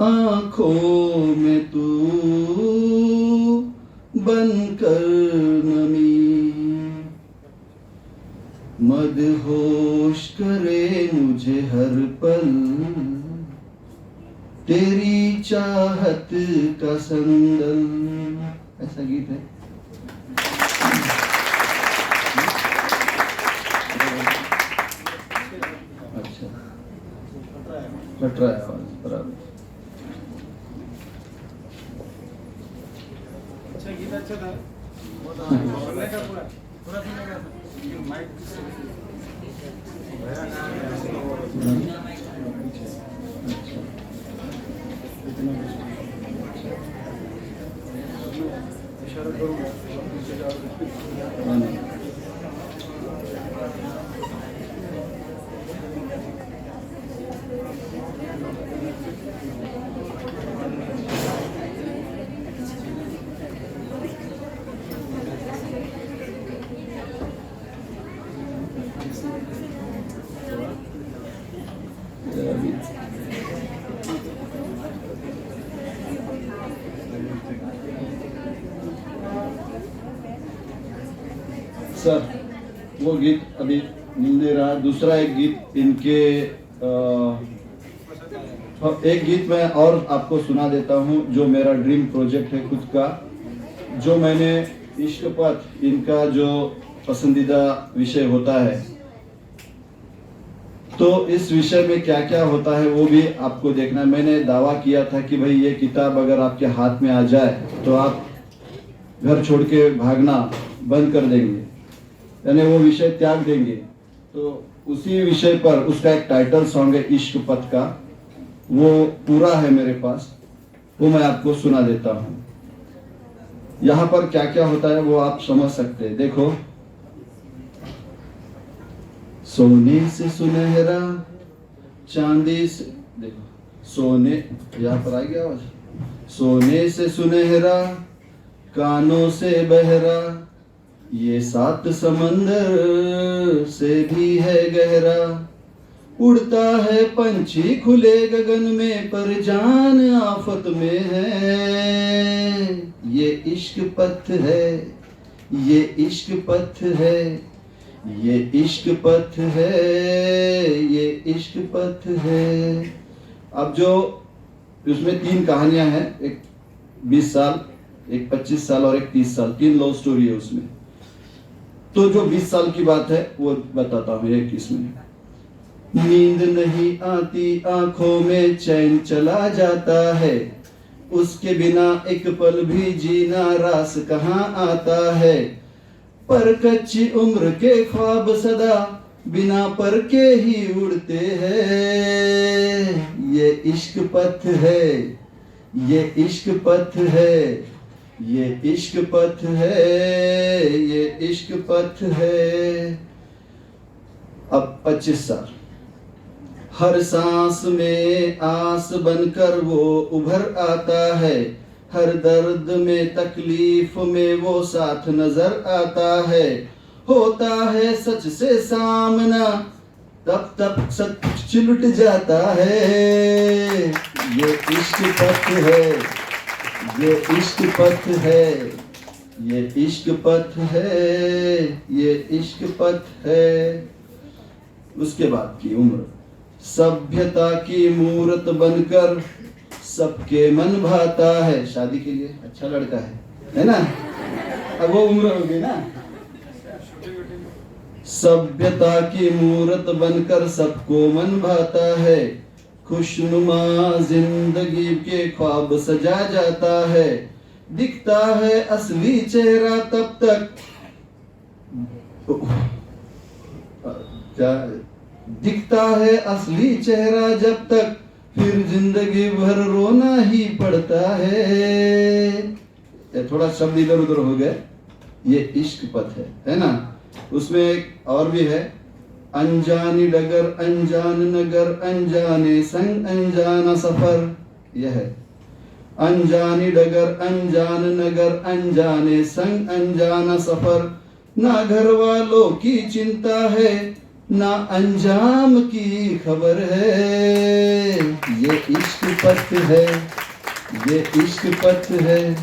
आंखों में तू बनकर नमी, मदहोश करे मुझे हर पल तेरी चाहत का संदल, ऐसा गीत है। अच्छा, कट रहा है आवाज बराबर। अच्छा गीत अच्छा था, बोलने का पूरा सुनने का माइक इशारा करूँगा। सर वो गीत अभी मिल नहीं रहा। दूसरा एक गीत इनके एक गीत मैं और आपको सुना देता हूँ, जो मेरा ड्रीम प्रोजेक्ट है खुद का, जो मैंने इश्क पथ, इनका जो पसंदीदा विषय होता है। तो इस विषय में क्या क्या होता है वो भी आपको देखना है। मैंने दावा किया था कि भाई ये किताब अगर आपके हाथ में आ जाए तो आप घर छोड़ के भागना बंद कर देंगे, यानी वो विषय त्याग देंगे। तो उसी विषय पर उसका एक टाइटल सॉन्ग है इश्क पथ का, वो पूरा है मेरे पास, वो मैं आपको सुना देता हूँ। यहाँ पर क्या क्या होता है वो आप समझ सकते हैं। देखो, सोने से सुनहरा, चांदी से, देखो सोने, यहाँ पर आ गया आवाज, सोने से सुनहरा, कानों से बहरा, ये 7 समंदर से भी है गहरा। उड़ता है पंछी खुले गगन में, पर जान आफत में है। ये इश्क पथ है, ये इश्क पथ है, ये इश्क पथ है, ये इश्क पथ है। अब जो उसमें 3 कहानियां हैं, एक 20 साल, एक 25 साल और एक 30 साल, 3 लव स्टोरी है उसमें। तो जो 20 साल की बात है वो बताता हूँ एक इसमें। नींद नहीं आती आंखों में, चैन चला जाता है, उसके बिना एक पल भी जीना रास कहाँ आता है। पर कच्ची उम्र के ख्वाब सदा बिना पर के ही उड़ते हैं। ये इश्क पथ है, ये इश्क पथ है, ये इश्क पथ है, ये इश्क पथ है। अब 25 साल, हर सांस में आस बनकर वो उभर आता है, हर दर्द में तकलीफ में वो साथ नजर आता है। होता है सच से सामना, तब तक सच चिलुट जाता है। ये इश्क पथ है, ये इश्क पथ है, ये इश्क पथ है, ये इश्क पथ है। उसके बाद की उम्र, सभ्यता की मूरत बनकर सबके मन भाता है। शादी के लिए अच्छा लड़का है ना? अब वो उम्र हो गई ना। सभ्यता की मूरत बनकर सबको मन भाता है, खुशनुमा जिंदगी के ख्वाब सजा जाता है। दिखता है असली चेहरा तब तक, दिखता है असली चेहरा जब तक, फिर जिंदगी भर रोना ही पड़ता है। थोड़ा शब्द इधर उधर हो गए। ये इश्क पथ है ना? उसमें एक और भी है, अनजानी डगर अनजान नगर, अनजाने संग अनजाना सफर। यह है अनजानी डगर अनजान नगर, अनजाने संग अनजाना सफर। ना घर वालों की चिंता है, ना अंजाम की खबर है। ये इश्क पथ है, ये इश्क पथ है।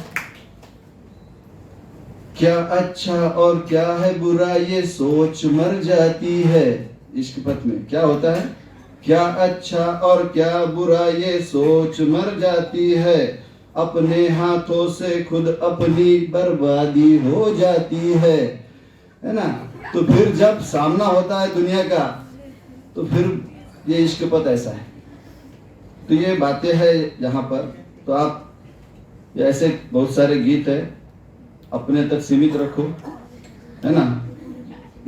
क्या अच्छा और क्या है बुरा ये सोच मर जाती है। इश्क पथ में क्या होता है? क्या अच्छा और क्या बुरा ये सोच मर जाती है। अपने हाथों से खुद अपनी बर्बादी हो जाती है ना? तो फिर जब सामना होता है दुनिया का, तो फिर ये इश्क पथ ऐसा है। तो ये बातें हैं यहाँ पर। तो आप ऐसे बहुत सारे गीत है, अपने तक सीमित रखो, है ना?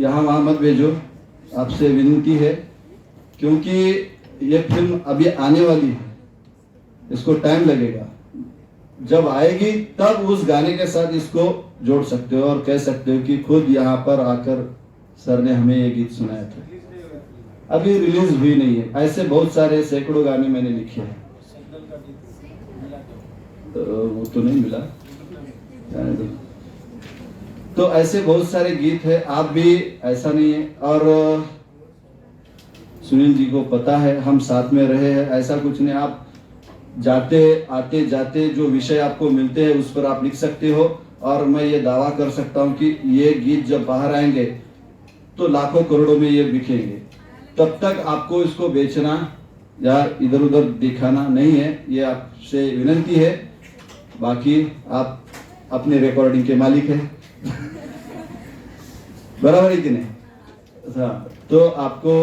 यहाँ वहाँ मत भेजो, आपसे विनती है, क्योंकि ये फिल्म अभी आने वाली है, इसको टाइम लगेगा। जब आएगी तब उस गाने के साथ इसको जोड़ सकते हो और कह सकते हो कि खुद यहाँ पर आकर सर ने हमें ये गीत सुनाया था। अभी रिलीज हुई नहीं है। ऐसे बहुत सारे सैकड़ों गाने मैंने लिखे हैं। वो तो नहीं मिला। तो ऐसे बहुत सारे गीत है, आप भी ऐसा नहीं है। और सुनील जी को पता है, हम साथ में रहे हैं, ऐसा कुछ नहीं। आप जाते आते जाते जो विषय आपको मिलते हैं उस पर आप लिख सकते हो। और मैं ये दावा कर सकता हूँ कि ये गीत जब बाहर आएंगे तो लाखों करोड़ों में ये बिकेंगे। तब तक आपको इसको बेचना या इधर उधर दिखाना नहीं है, ये आपसे विनती है। बाकी आप अपने रिकॉर्डिंग के मालिक हैं। बराबर है कि नहीं? हाँ, तो आपको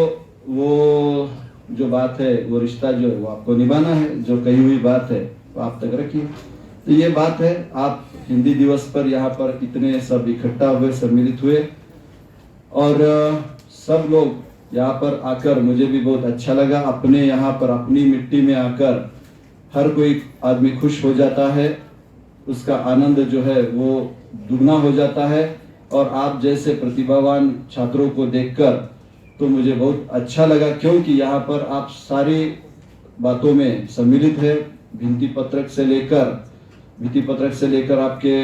वो जो बात है, वो रिश्ता जो है वो आपको निभाना है। जो कही हुई बात है वो आप तक रखिए। तो ये बात है। आप हिंदी दिवस पर यहाँ पर इतने सब इकट्ठा हुए, सम्मिलित हुए और सब लोग यहाँ पर आकर मुझे भी बहुत अच्छा लगा। अपने यहाँ पर अपनी मिट्टी में आकर हर कोई आदमी खुश हो जाता है, उसका आनंद जो है वो दुगना हो जाता है। और आप जैसे प्रतिभावान छात्रों को देखकर तो मुझे बहुत अच्छा लगा, क्योंकि यहाँ पर आप सारी बातों में सम्मिलित है। भित्ति पत्रक से लेकर आपके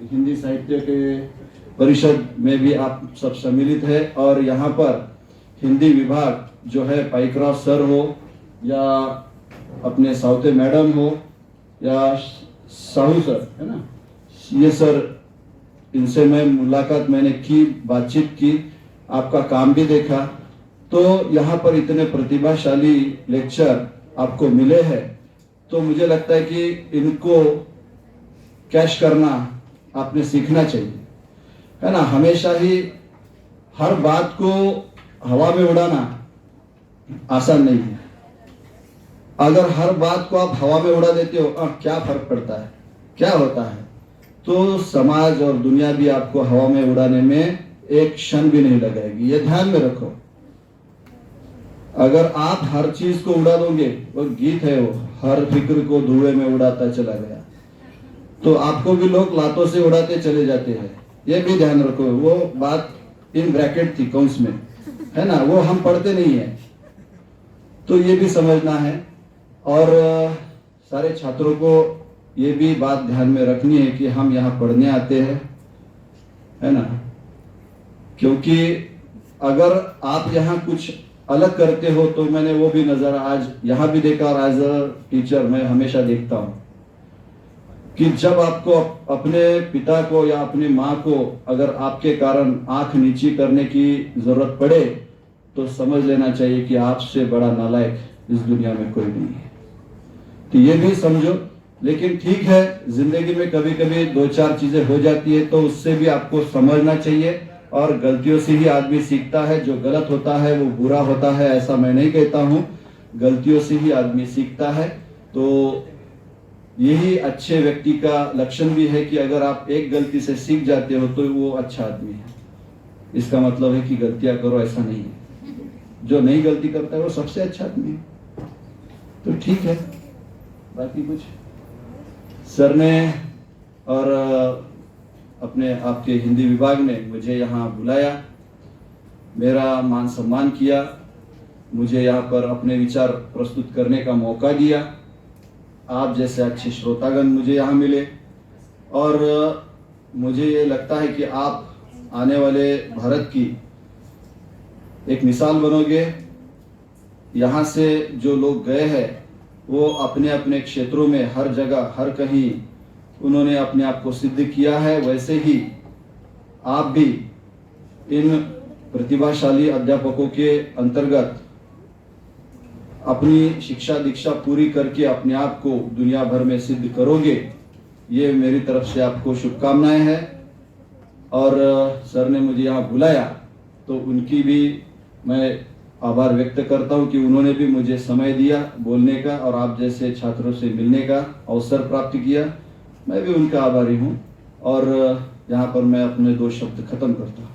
हिंदी साहित्य के परिषद में भी आप सब सम्मिलित है। और यहाँ पर हिंदी विभाग जो है, पाइकराव सर हो या अपने साउथे मैडम हो या साहू सर, है ना, ये सर इनसे मैं मुलाकात मैंने की, बातचीत की, आपका काम भी देखा, तो यहाँ पर इतने प्रतिभाशाली लेक्चर आपको मिले हैं, तो मुझे लगता है कि इनको कैश करना आपने सीखना चाहिए, है ना। हमेशा ही हर बात को हवा में उड़ाना आसान नहीं है। अगर हर बात को आप हवा में उड़ा देते हो, क्या फर्क पड़ता है, क्या होता है? तो समाज और दुनिया भी आपको हवा में उड़ाने में एक क्षण भी नहीं लगाएगी, ये ध्यान में रखो। अगर आप हर चीज को उड़ा दोगे, वो गीत है, वो हर फिक्र को धुएं में उड़ाता चला गया, तो आपको भी लोग लातों से उड़ाते चले जाते हैं, ये भी ध्यान रखो। वो बात इन ब्रैकेट थी कौंस में, है ना, वो हम पढ़ते नहीं है, तो ये भी समझना है। और सारे छात्रों को ये भी बात ध्यान में रखनी है कि हम यहाँ पढ़ने आते हैं, है ना, क्योंकि अगर आप यहाँ कुछ अलग करते हो तो मैंने वो भी नजर आज यहाँ भी देखा, और एज अ टीचर मैं हमेशा देखता हूँ कि जब आपको अपने पिता को या अपनी माँ को अगर आपके कारण आंख नीची करने की जरूरत पड़े, तो समझ लेना चाहिए कि आपसे बड़ा नालायक इस दुनिया में कोई नहीं है। तो ये भी समझो। लेकिन ठीक है, जिंदगी में कभी कभी दो चार चीजें हो जाती है, तो उससे भी आपको समझना चाहिए, और गलतियों से ही आदमी सीखता है। जो गलत होता है वो बुरा होता है, ऐसा मैं नहीं कहता हूँ, गलतियों से ही आदमी सीखता है। तो यही अच्छे व्यक्ति का लक्षण भी है कि अगर आप एक गलती से सीख जाते हो तो वो अच्छा आदमी है। इसका मतलब है कि गलतियां करो, ऐसा नहीं है। जो नहीं गलती करता है वो सबसे अच्छा आदमी है। तो ठीक है, बाकी कुछ सर ने और अपने आपके हिंदी विभाग ने मुझे यहाँ बुलाया, मेरा मान सम्मान किया, मुझे यहाँ पर अपने विचार प्रस्तुत करने का मौका दिया। आप जैसे अच्छे श्रोतागण मुझे यहाँ मिले, और मुझे ये लगता है कि आप आने वाले भारत की एक मिसाल बनोगे। यहाँ से जो लोग गए हैं वो अपने अपने क्षेत्रों में हर जगह हर कहीं उन्होंने अपने आप को सिद्ध किया है। वैसे ही आप भी इन प्रतिभाशाली अध्यापकों के अंतर्गत अपनी शिक्षा दीक्षा पूरी करके अपने आप को दुनिया भर में सिद्ध करोगे, ये मेरी तरफ से आपको शुभकामनाएं हैं। और सर ने मुझे यहाँ बुलाया तो उनकी भी मैं आभार व्यक्त करता हूँ कि उन्होंने भी मुझे समय दिया बोलने का और आप जैसे छात्रों से मिलने का अवसर प्राप्त किया। मैं भी उनका आभारी हूँ, और यहाँ पर मैं अपने 2 शब्द खत्म करता हूँ।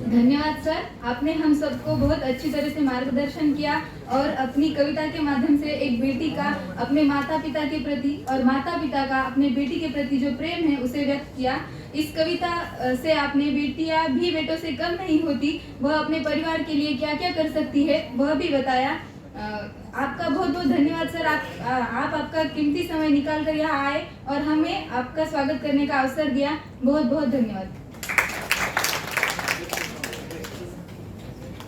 धन्यवाद सर, आपने हम सबको बहुत अच्छी तरह से मार्गदर्शन किया और अपनी कविता के माध्यम से एक बेटी का अपने माता पिता के प्रति और माता पिता का अपने बेटी के प्रति जो प्रेम है उसे व्यक्त किया। इस कविता से आपने बेटियां भी बेटों से कम नहीं होती, वह अपने परिवार के लिए क्या क्या कर सकती है वह भी बताया। आपका बहुत बहुत धन्यवाद सर। आप आपका कीमती समय निकाल कर यहाँ आए और हमें आपका स्वागत करने का अवसर दिया। बहुत बहुत धन्यवाद।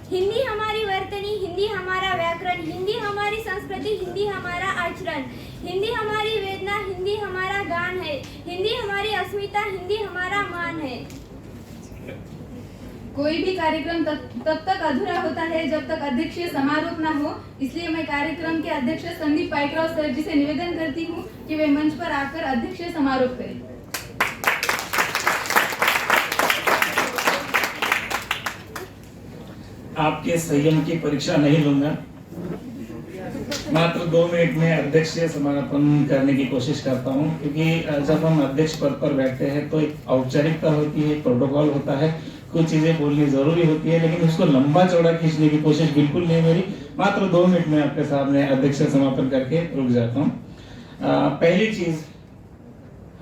हिंदी हमारी वर्तनी, हिंदी हमारा व्याकरण, हिंदी हमारी संस्कृति, हिंदी हमारा आचरण, हिंदी हमारी वेदना, हिंदी हमारा गान है, हिंदी हमारी अस्मिता, हिंदी हमारा मान है। कोई भी कार्यक्रम तब तक अधूरा होता है जब तक अध्यक्षीय समारोह न हो, इसलिए मैं कार्यक्रम के अध्यक्ष संदीप पाइकराव सर जी से निवेदन करती हूँ कि वे मंच पर आकर अध्यक्षीय समारोह करें। आपके संयम की परीक्षा नहीं लूंगा, मात्र 2 मिनट में अध्यक्षीय समापन करने की कोशिश करता हूं, क्योंकि जब हम अध्यक्ष पद पर बैठते हैं तो एक औपचारिकता होती है, एक प्रोटोकॉल होता है, कुछ चीजें बोलनी जरूरी होती है, लेकिन उसको लंबा चौड़ा खींचने की कोशिश बिल्कुल नहीं मेरी। मात्र 2 मिनट में आपके सामने अध्यक्षीय समापन करके रुक जाता हूँ। पहली चीज,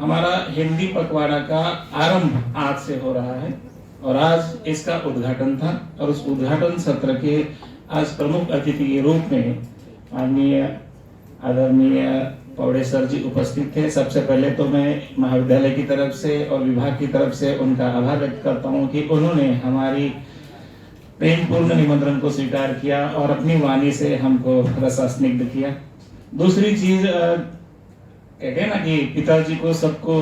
हमारा हिंदी पखवाड़ा का आरंभ आज से हो रहा है और आज इसका उद्घाटन था, और उस उद्घाटन सत्र के आज प्रमुख अतिथि के रूप में माननीय आदरणीय पौड़े सर जी उपस्थित थे। सबसे पहले तो मैं महाविद्यालय की तरफ से और विभाग की तरफ से उनका आभार व्यक्त करता हूं कि उन्होंने हमारी प्रेमपूर्ण निमंत्रण को स्वीकार किया और अपनी वाणी से हमको रसास्निग्ध किया। दूसरी चीज कहते हैं ना कि पिताजी को सबको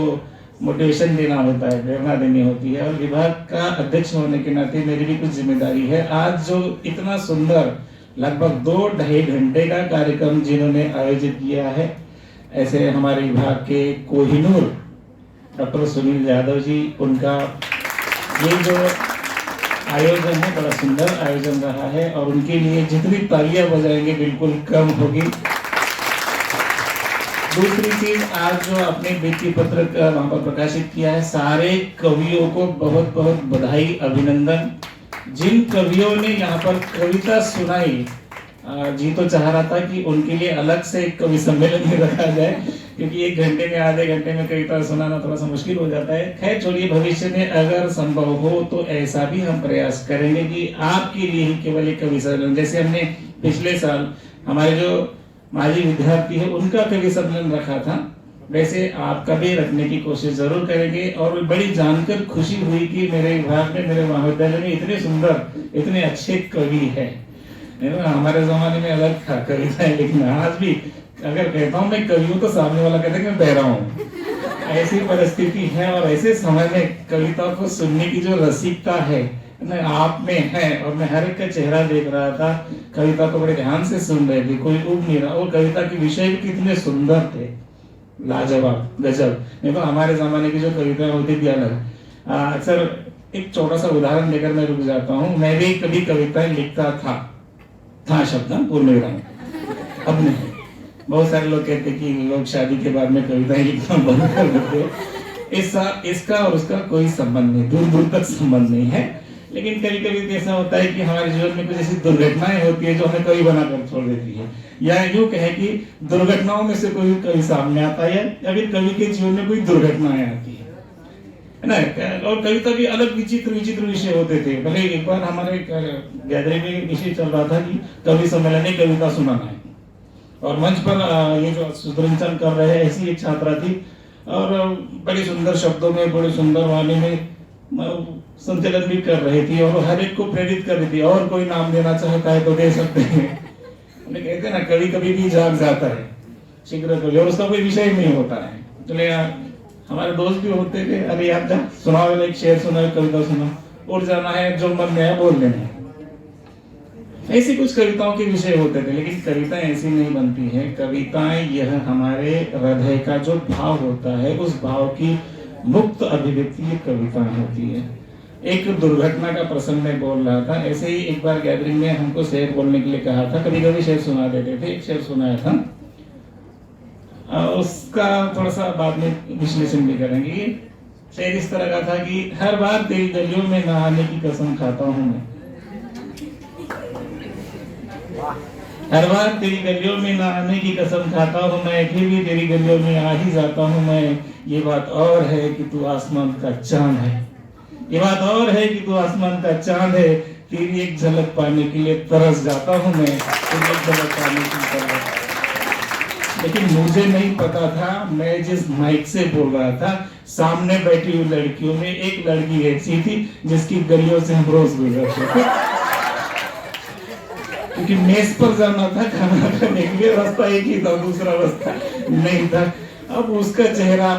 मोटिवेशन देना होता है, प्रेरणा देनी होती है, और विभाग का अध्यक्ष होने के नाते मेरी भी कुछ जिम्मेदारी है। आज जो इतना सुंदर लगभग 2-2.5 घंटे का कार्यक्रम जिन्होंने आयोजित किया है, ऐसे हमारे विभाग के कोहिनूर डॉक्टर सुनील यादव जी, उनका ये जो आयोजन है बड़ा सुंदर आयोजन रहा है और उनके लिए जितनी तालियां बजाएंगे बिल्कुल कम होगी। दूसरी चीज, आज जो आपने भित्ति पत्र वहां पर प्रकाशित किया है, सारे कवियों को बहुत बहुत बधाई, अभिनंदन। जिन कवियों ने यहाँ पर कविता सुनाई, जी तो चाह रहा था कि उनके लिए अलग से एक कवि सम्मेलन में रखा जाए, क्योंकि 1 घंटे में आधे घंटे में कविता सुनाना थोड़ा सा मुश्किल हो जाता है। खैर छोड़िए, भविष्य में अगर संभव हो तो ऐसा भी हम प्रयास करेंगे कि आपके लिए ही केवल एक कवि सम्मेलन, जैसे हमने पिछले साल हमारे जो माजी विद्यार्थी है उनका कवि सम्मेलन रखा था, वैसे आपका भी रखने की कोशिश जरूर करेंगे। और बड़ी जानकर खुशी हुई कि मेरे विभाग में, मेरे महाविद्यालय में इतने सुंदर, इतने अच्छे कवि है। हमारे जमाने में अलग था कविताएं लिखना, आज भी अगर कहता हूँ मैं कवि हूँ तो सामने वाला कहता है कि मैं बहरा हूँ। ऐसी परिस्थिति है और ऐसे समय में कविता को सुनने की जो रसिकता है आप में है, और मैं हर एक का चेहरा देख रहा था, कविता को बड़े ध्यान से सुन रहे थे, कोई उब नहीं रहा। और कविता के विषय भी कितने सुंदर थे, लाजवाब, गजब। नहीं तो हमारे जमाने की जो कविताएं होती थी अलग। अक्सर एक छोटा सा उदाहरण लेकर मैं रुक जाता हूँ। मैं भी कभी कविताएं लिखता था शब्द पूर्ण विराम, अब नहीं। बहुत सारे लोग कहते कि लोग शादी के बाद में कविताएं लिखना बंद कर देते। इसका और उसका कोई संबंध नहीं, दूर दूर तक संबंध नहीं है। लेकिन कभी कभी ऐसा होता है कि हमारे जीवन में कुछ ऐसी दुर्घटनाएं होती है जो हमें कवि बनाकर छोड़ देती है, या यूं कहे कि दुर्घटनाओं में से कोई कवि सामने आता है, या फिर कवि के जीवन में कोई दुर्घटनाएं आती है ना। और कविता भी अलग विचित्र विचित्र विषय होते थे। भले एक बार हमारे गैदरिंग में विषय चल रहा था कि कवि सम्मेलन में कविता सुनाना है, और मंच पर ये जो सुदृंचन कर रहे हैं ऐसी एक छात्रा थी, और बड़े सुंदर शब्दों में, बड़े सुंदर वाणी में संचालन भी कर रही थी, और हर एक को प्रेरित कर रही थी। और कोई नाम देना चाहता है तो दे सकते हैं। कहते हैं ना, कवि कभी भी जाग जाता है शीघ्र कवि, और उसका कोई विषय नहीं होता है। चले हमारे दोस्त भी होते थे, अरे यार जा सुनाओ, एक शेर सुनाओ, कविता सुनाओ, उड़ जाना है, जो मन में है बोल लेना है। ऐसी कुछ कविताओं के विषय होते थे, लेकिन कविताएं ऐसी नहीं बनती हैं। कविताएं यह हमारे हृदय का जो भाव होता है, उस भाव की मुक्त अभिव्यक्ति ये कविताएं होती है। एक दुर्घटना का प्रसंग में बोल रहा था, ऐसे ही एक बार गैदरिंग में हमको शेर बोलने के लिए कहा था, कभी कभी शेर सुना देते थे। एक शेर सुनाया था, उसका थोड़ा सा बाद में विश्लेषण भी करेंगे। शेर इस तरह का था कि हर बार तेरी गलियों में नहाने की कसम खाता हूँ मैं, हर बार तेरी गलियों में नहाने की कसम खाता हूँ मैं, फिर भी तेरी गलियों में आ ही जाता हूँ मैं। ये बात और है कि तू आसमान का चांद है, ये बात और है कि तू आसमान का चांद है, तेरी एक झलक पाने के लिए तरस जाता हूँ मैं, तेरी एक झलक पाने की तरस। लेकिन मुझे नहीं पता था, मैं जिस माइक से बोल रहा था, सामने बैठी हुई लड़कियों में एक लड़की ऐसी थी जिसकी गलियों से हम रोज गुजरते थे, क्योंकि मेस पर जाना था खाना खाने के लिए, रास्ता एक ही था, दूसरा रास्ता नहीं था। अब उसका चेहरा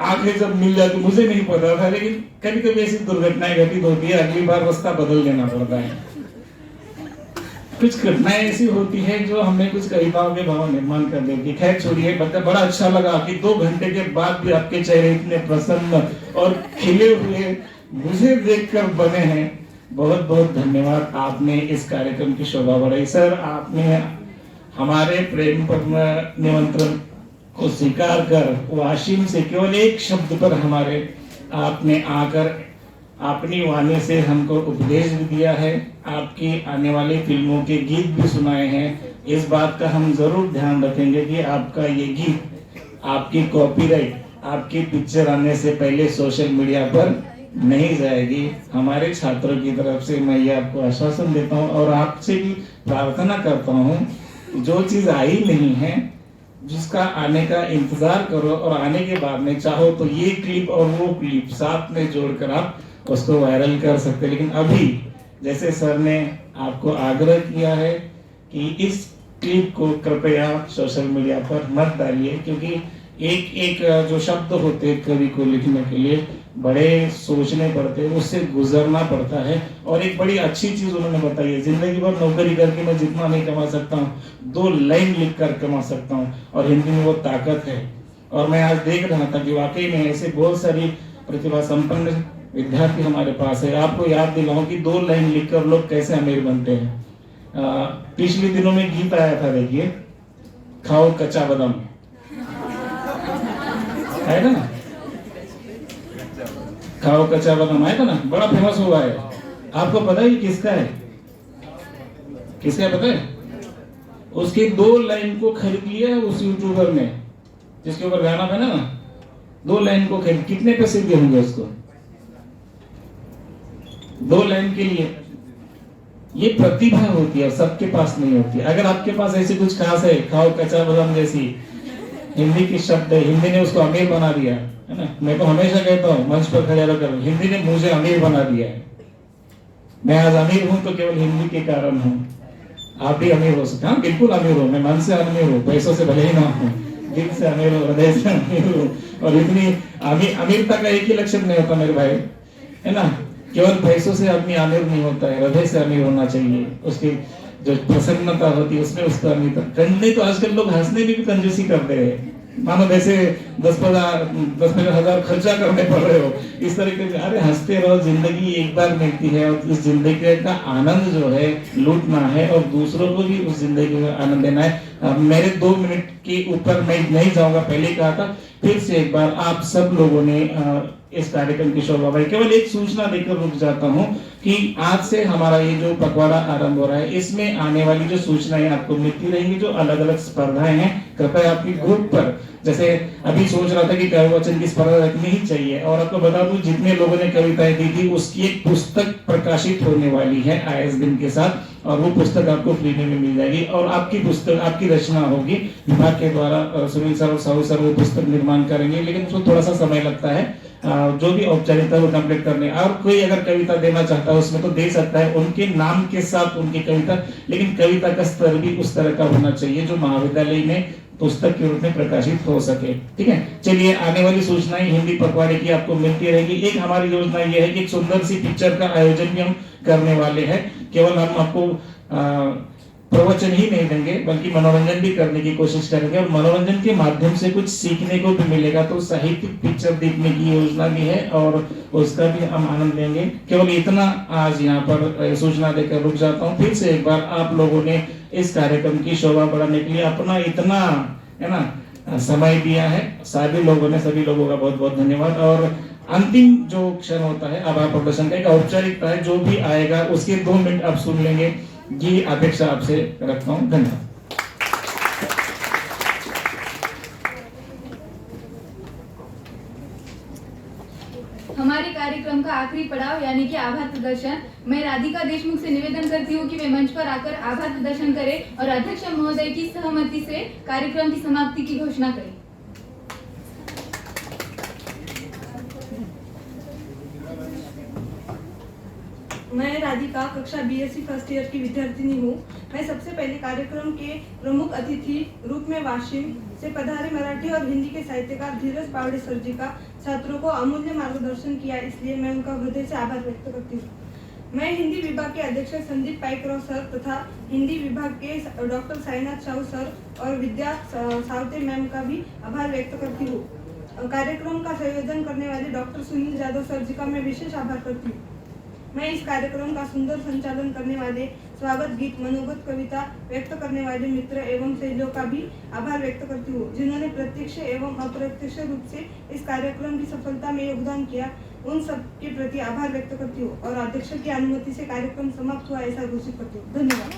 आंखें जब मिल जाती, मुझे नहीं पता था, लेकिन कभी कभी ऐसी दुर्घटनाएं घटित होती है, अगली बार रास्ता बदल देना पड़ता है। कुछ घटनाएं ऐसी होती है जो हमें कुछ कविताओं के भाव निर्माण कर देती है। खैर छोड़िए, बड़ा अच्छा लगा कि 2 घंटे के बाद भी आपके चेहरे इतने प्रसन्न और खिले हुए मुझे देखकर बने हैं। बहुत बहुत धन्यवाद, आपने इस कार्यक्रम की शोभा बढ़ाई। सर, आपने हमारे प्रेम पर निमंत्रण को स्वीकार कर वाशिम से केवल एक शब्द पर हमारे आपने आकर अपनी वाणी से हमको उपदेश भी दिया है, आपकी आने वाली फिल्मों के गीत भी सुनाए हैं। इस बात का हम जरूर ध्यान रखेंगे कि आपका ये गीत, आपकी कॉपीराइट आपकी पिक्चर आने से पहले सोशल मीडिया पर नहीं जाएगी। हमारे छात्रों की तरफ से मैं ये आपको आश्वासन देता हूँ और आपसे भी प्रार्थना करता हूँ, जो चीज आई नहीं है जिसका आने का इंतजार करो, और आने के बाद में चाहो तो ये क्लिप और वो क्लिप साथ में जोड़कर आप उसको वायरल कर सकते, लेकिन अभी जैसे सर ने आपको आग्रह किया है कि इस क्लिप को कृपया सोशल मीडिया पर मत डालिए, क्योंकि एक एक जो शब्द होते हैं कवि को लिखने के लिए बड़े सोचने पड़ते हैं, उससे गुजरना पड़ता है। और एक बड़ी अच्छी चीज उन्होंने बताई है, जिंदगी भर नौकरी करके मैं जितना नहीं कमा सकता हूँ, 2 लाइन लिख कर कमा सकता हूँ, और हिंदी में वो ताकत है। और मैं आज देख रहा था कि वाकई में ऐसे बहुत सारी प्रतिभा संपन्न विद्यार्थी हमारे पास है। आपको याद दिलाऊं कि 2 लाइन लिखकर लोग कैसे अमीर बनते हैं। पिछले दिनों में गीत आया था, देखिए, खाओ कच्चा बादाम, है ना, खाओ कच्चा बादाम आया था ना, बड़ा फेमस हुआ है। आपको पता है किसका है? किसका पता है? उसके 2 लाइन को खरीद लिया है उस यूट्यूबर ने जिसके ऊपर गाना बना ना, 2 लाइन को खरीद, कितने पैसे दिए होंगे उसको 2 लाइन के लिए? ये प्रतिभा होती है, सबके पास नहीं होती। अगर आपके पास ऐसी कुछ खास है, खाओ कच्चा बादाम जैसी हिंदी की शब्द है, हिंदी ने उसको अमीर बना दिया है ना। मैं तो हमेशा कहता हूँ मंच पर खड़े रहकर, हिंदी ने मुझे अमीर बना दिया है। मैं आज अमीर हूं तो केवल हिंदी के कारण हूं। आप भी अमीर हो सकते हैं, बिल्कुल अमीर हो, मैं मन से अमीर हूँ, पैसों से भले ही ना हूँ, दिल से अमीर हूँ, हृदय से अमीर हूँ। और इतनी अमीरता का एक ही लक्षण नहीं होता मेरे भाई, है ना, केवल पैसों से आदमी अमीर नहीं होता है, हृदय से अमीर होना चाहिए। उसकी जो प्रसन्नता होती है उसमें उसका अमीर। नहीं तो आजकल लोग हंसने में भी कंजूसी करते हैं, मानो जैसे 10-15 हजार खर्चा करने पड़ रहे हो, इस तरीके से। अरे हंसते रहो, जिंदगी एक बार मिलती है, और इस जिंदगी का आनंद जो है लूटना है, और दूसरों को भी उस जिंदगी का आनंद देना है। मेरे 2 मिनट के ऊपर मैं नहीं जाऊंगा, पहले कहा था, फिर से एक बार आप सब लोगों ने इस कार्यक्रम की शोभा बढ़ाई। केवल एक सूचना देकर रुक जाता हूँ कि आज से हमारा ये जो पखवाड़ा आरंभ हो रहा है, इसमें आने वाली जो सूचनाएं आपको मिलती रहेंगी, जो अलग अलग स्पर्धाएं हैं, कृपया आपकी ग्रुप पर, जैसे अभी सोच रहा था कि कवि वाचन की स्पर्धा रखनी ही चाहिए। और आपको बता दूं, जितने लोगों ने कविताएं दी थी उसकी एक पुस्तक प्रकाशित होने वाली है आईएएस दिन के साथ, और वो पुस्तक आपको फ्री में मिल जाएगी। और आपकी पुस्तक, आपकी रचना होगी विभाग के द्वारा, सुनील सर और साहू सर वो पुस्तक निर्माण करेंगे, लेकिन उसको थोड़ा सा समय लगता है, जो भी औपचारिकता वो कंप्लीट करने। और कोई अगर कविता देना चाहता है उसमें तो दे सकता है, उनके नाम के साथ उनकी कविता, लेकिन कविता का स्तर भी उस तरह का होना चाहिए जो महाविद्यालय में पुस्तक के रूप में प्रकाशित हो सके। ठीक है, चलिए, आने वाली सूचनाएं हिंदी पखवाड़े की आपको मिलती रहेगी। एक हमारी योजना ये है कि एक सुंदर सी पिक्चर का आयोजन भी हम करने वाले हैं। केवल हम आपको प्रवचन ही नहीं देंगे, बल्कि मनोरंजन भी करने की कोशिश करेंगे, और मनोरंजन के माध्यम से कुछ सीखने को भी मिलेगा। तो साहित्यिक पिक्चर देखने की योजना भी है, और उसका भी हम आनंद लेंगे। केवल इतना आज यहाँ पर सूचना देकर रुक जाता हूँ। फिर से एक बार आप लोगों ने इस कार्यक्रम की शोभा बढ़ाने के लिए अपना इतना, है ना, समय दिया है। सभी लोगों का बहुत बहुत धन्यवाद। और अंतिम जो क्षण होता है आभार प्रदर्शन का, एक औपचारिकता है, जो भी आएगा उसके 2 मिनट आप सुन लेंगे, ये अपेक्षा आपसे रखता हूँ। धन्यवाद। हमारे कार्यक्रम का आखिरी पड़ाव यानी कि आभार प्रदर्शन। मैं राधिका देशमुख से निवेदन करती हूँ कि वे मंच पर आकर आभार प्रदर्शन करें और अध्यक्ष महोदय की सहमति से कार्यक्रम की समाप्ति की घोषणा करें। मैं राधिका कक्षा बीएससी फर्स्ट ईयर की विद्यार्थिनी हूँ। मैं सबसे पहले कार्यक्रम के प्रमुख अतिथि रूप में वाशिम से पधारे मराठी और हिंदी के साहित्यकार धीरज पावड़े सर जी का छात्रों को अमूल्य मार्गदर्शन किया, इसलिए मैं उनका हृदय से आभार व्यक्त करती हूँ। मैं हिंदी विभाग के अध्यक्ष संदीप पाइकराव सर तथा हिंदी विभाग के डॉक्टर साईनाथ साहू सर और विद्या सावते मैम का भी आभार व्यक्त करती हूँ। कार्यक्रम का संयोजन करने वाले डॉक्टर सुनील जाधव सर जी का मैं विशेष आभार करती हूँ। मैं इस कार्यक्रम का सुंदर संचालन करने वाले, स्वागत गीत, मनोगत कविता व्यक्त करने वाले मित्र एवं सहेलियों का भी आभार व्यक्त करती हूँ, जिन्होंने प्रत्यक्ष एवं अप्रत्यक्ष रूप से इस कार्यक्रम की सफलता में योगदान किया। उन सब के प्रति आभार व्यक्त करती हूँ और अध्यक्ष की अनुमति से कार्यक्रम समाप्त हुआ ऐसा घोषित करती हूँ। धन्यवाद।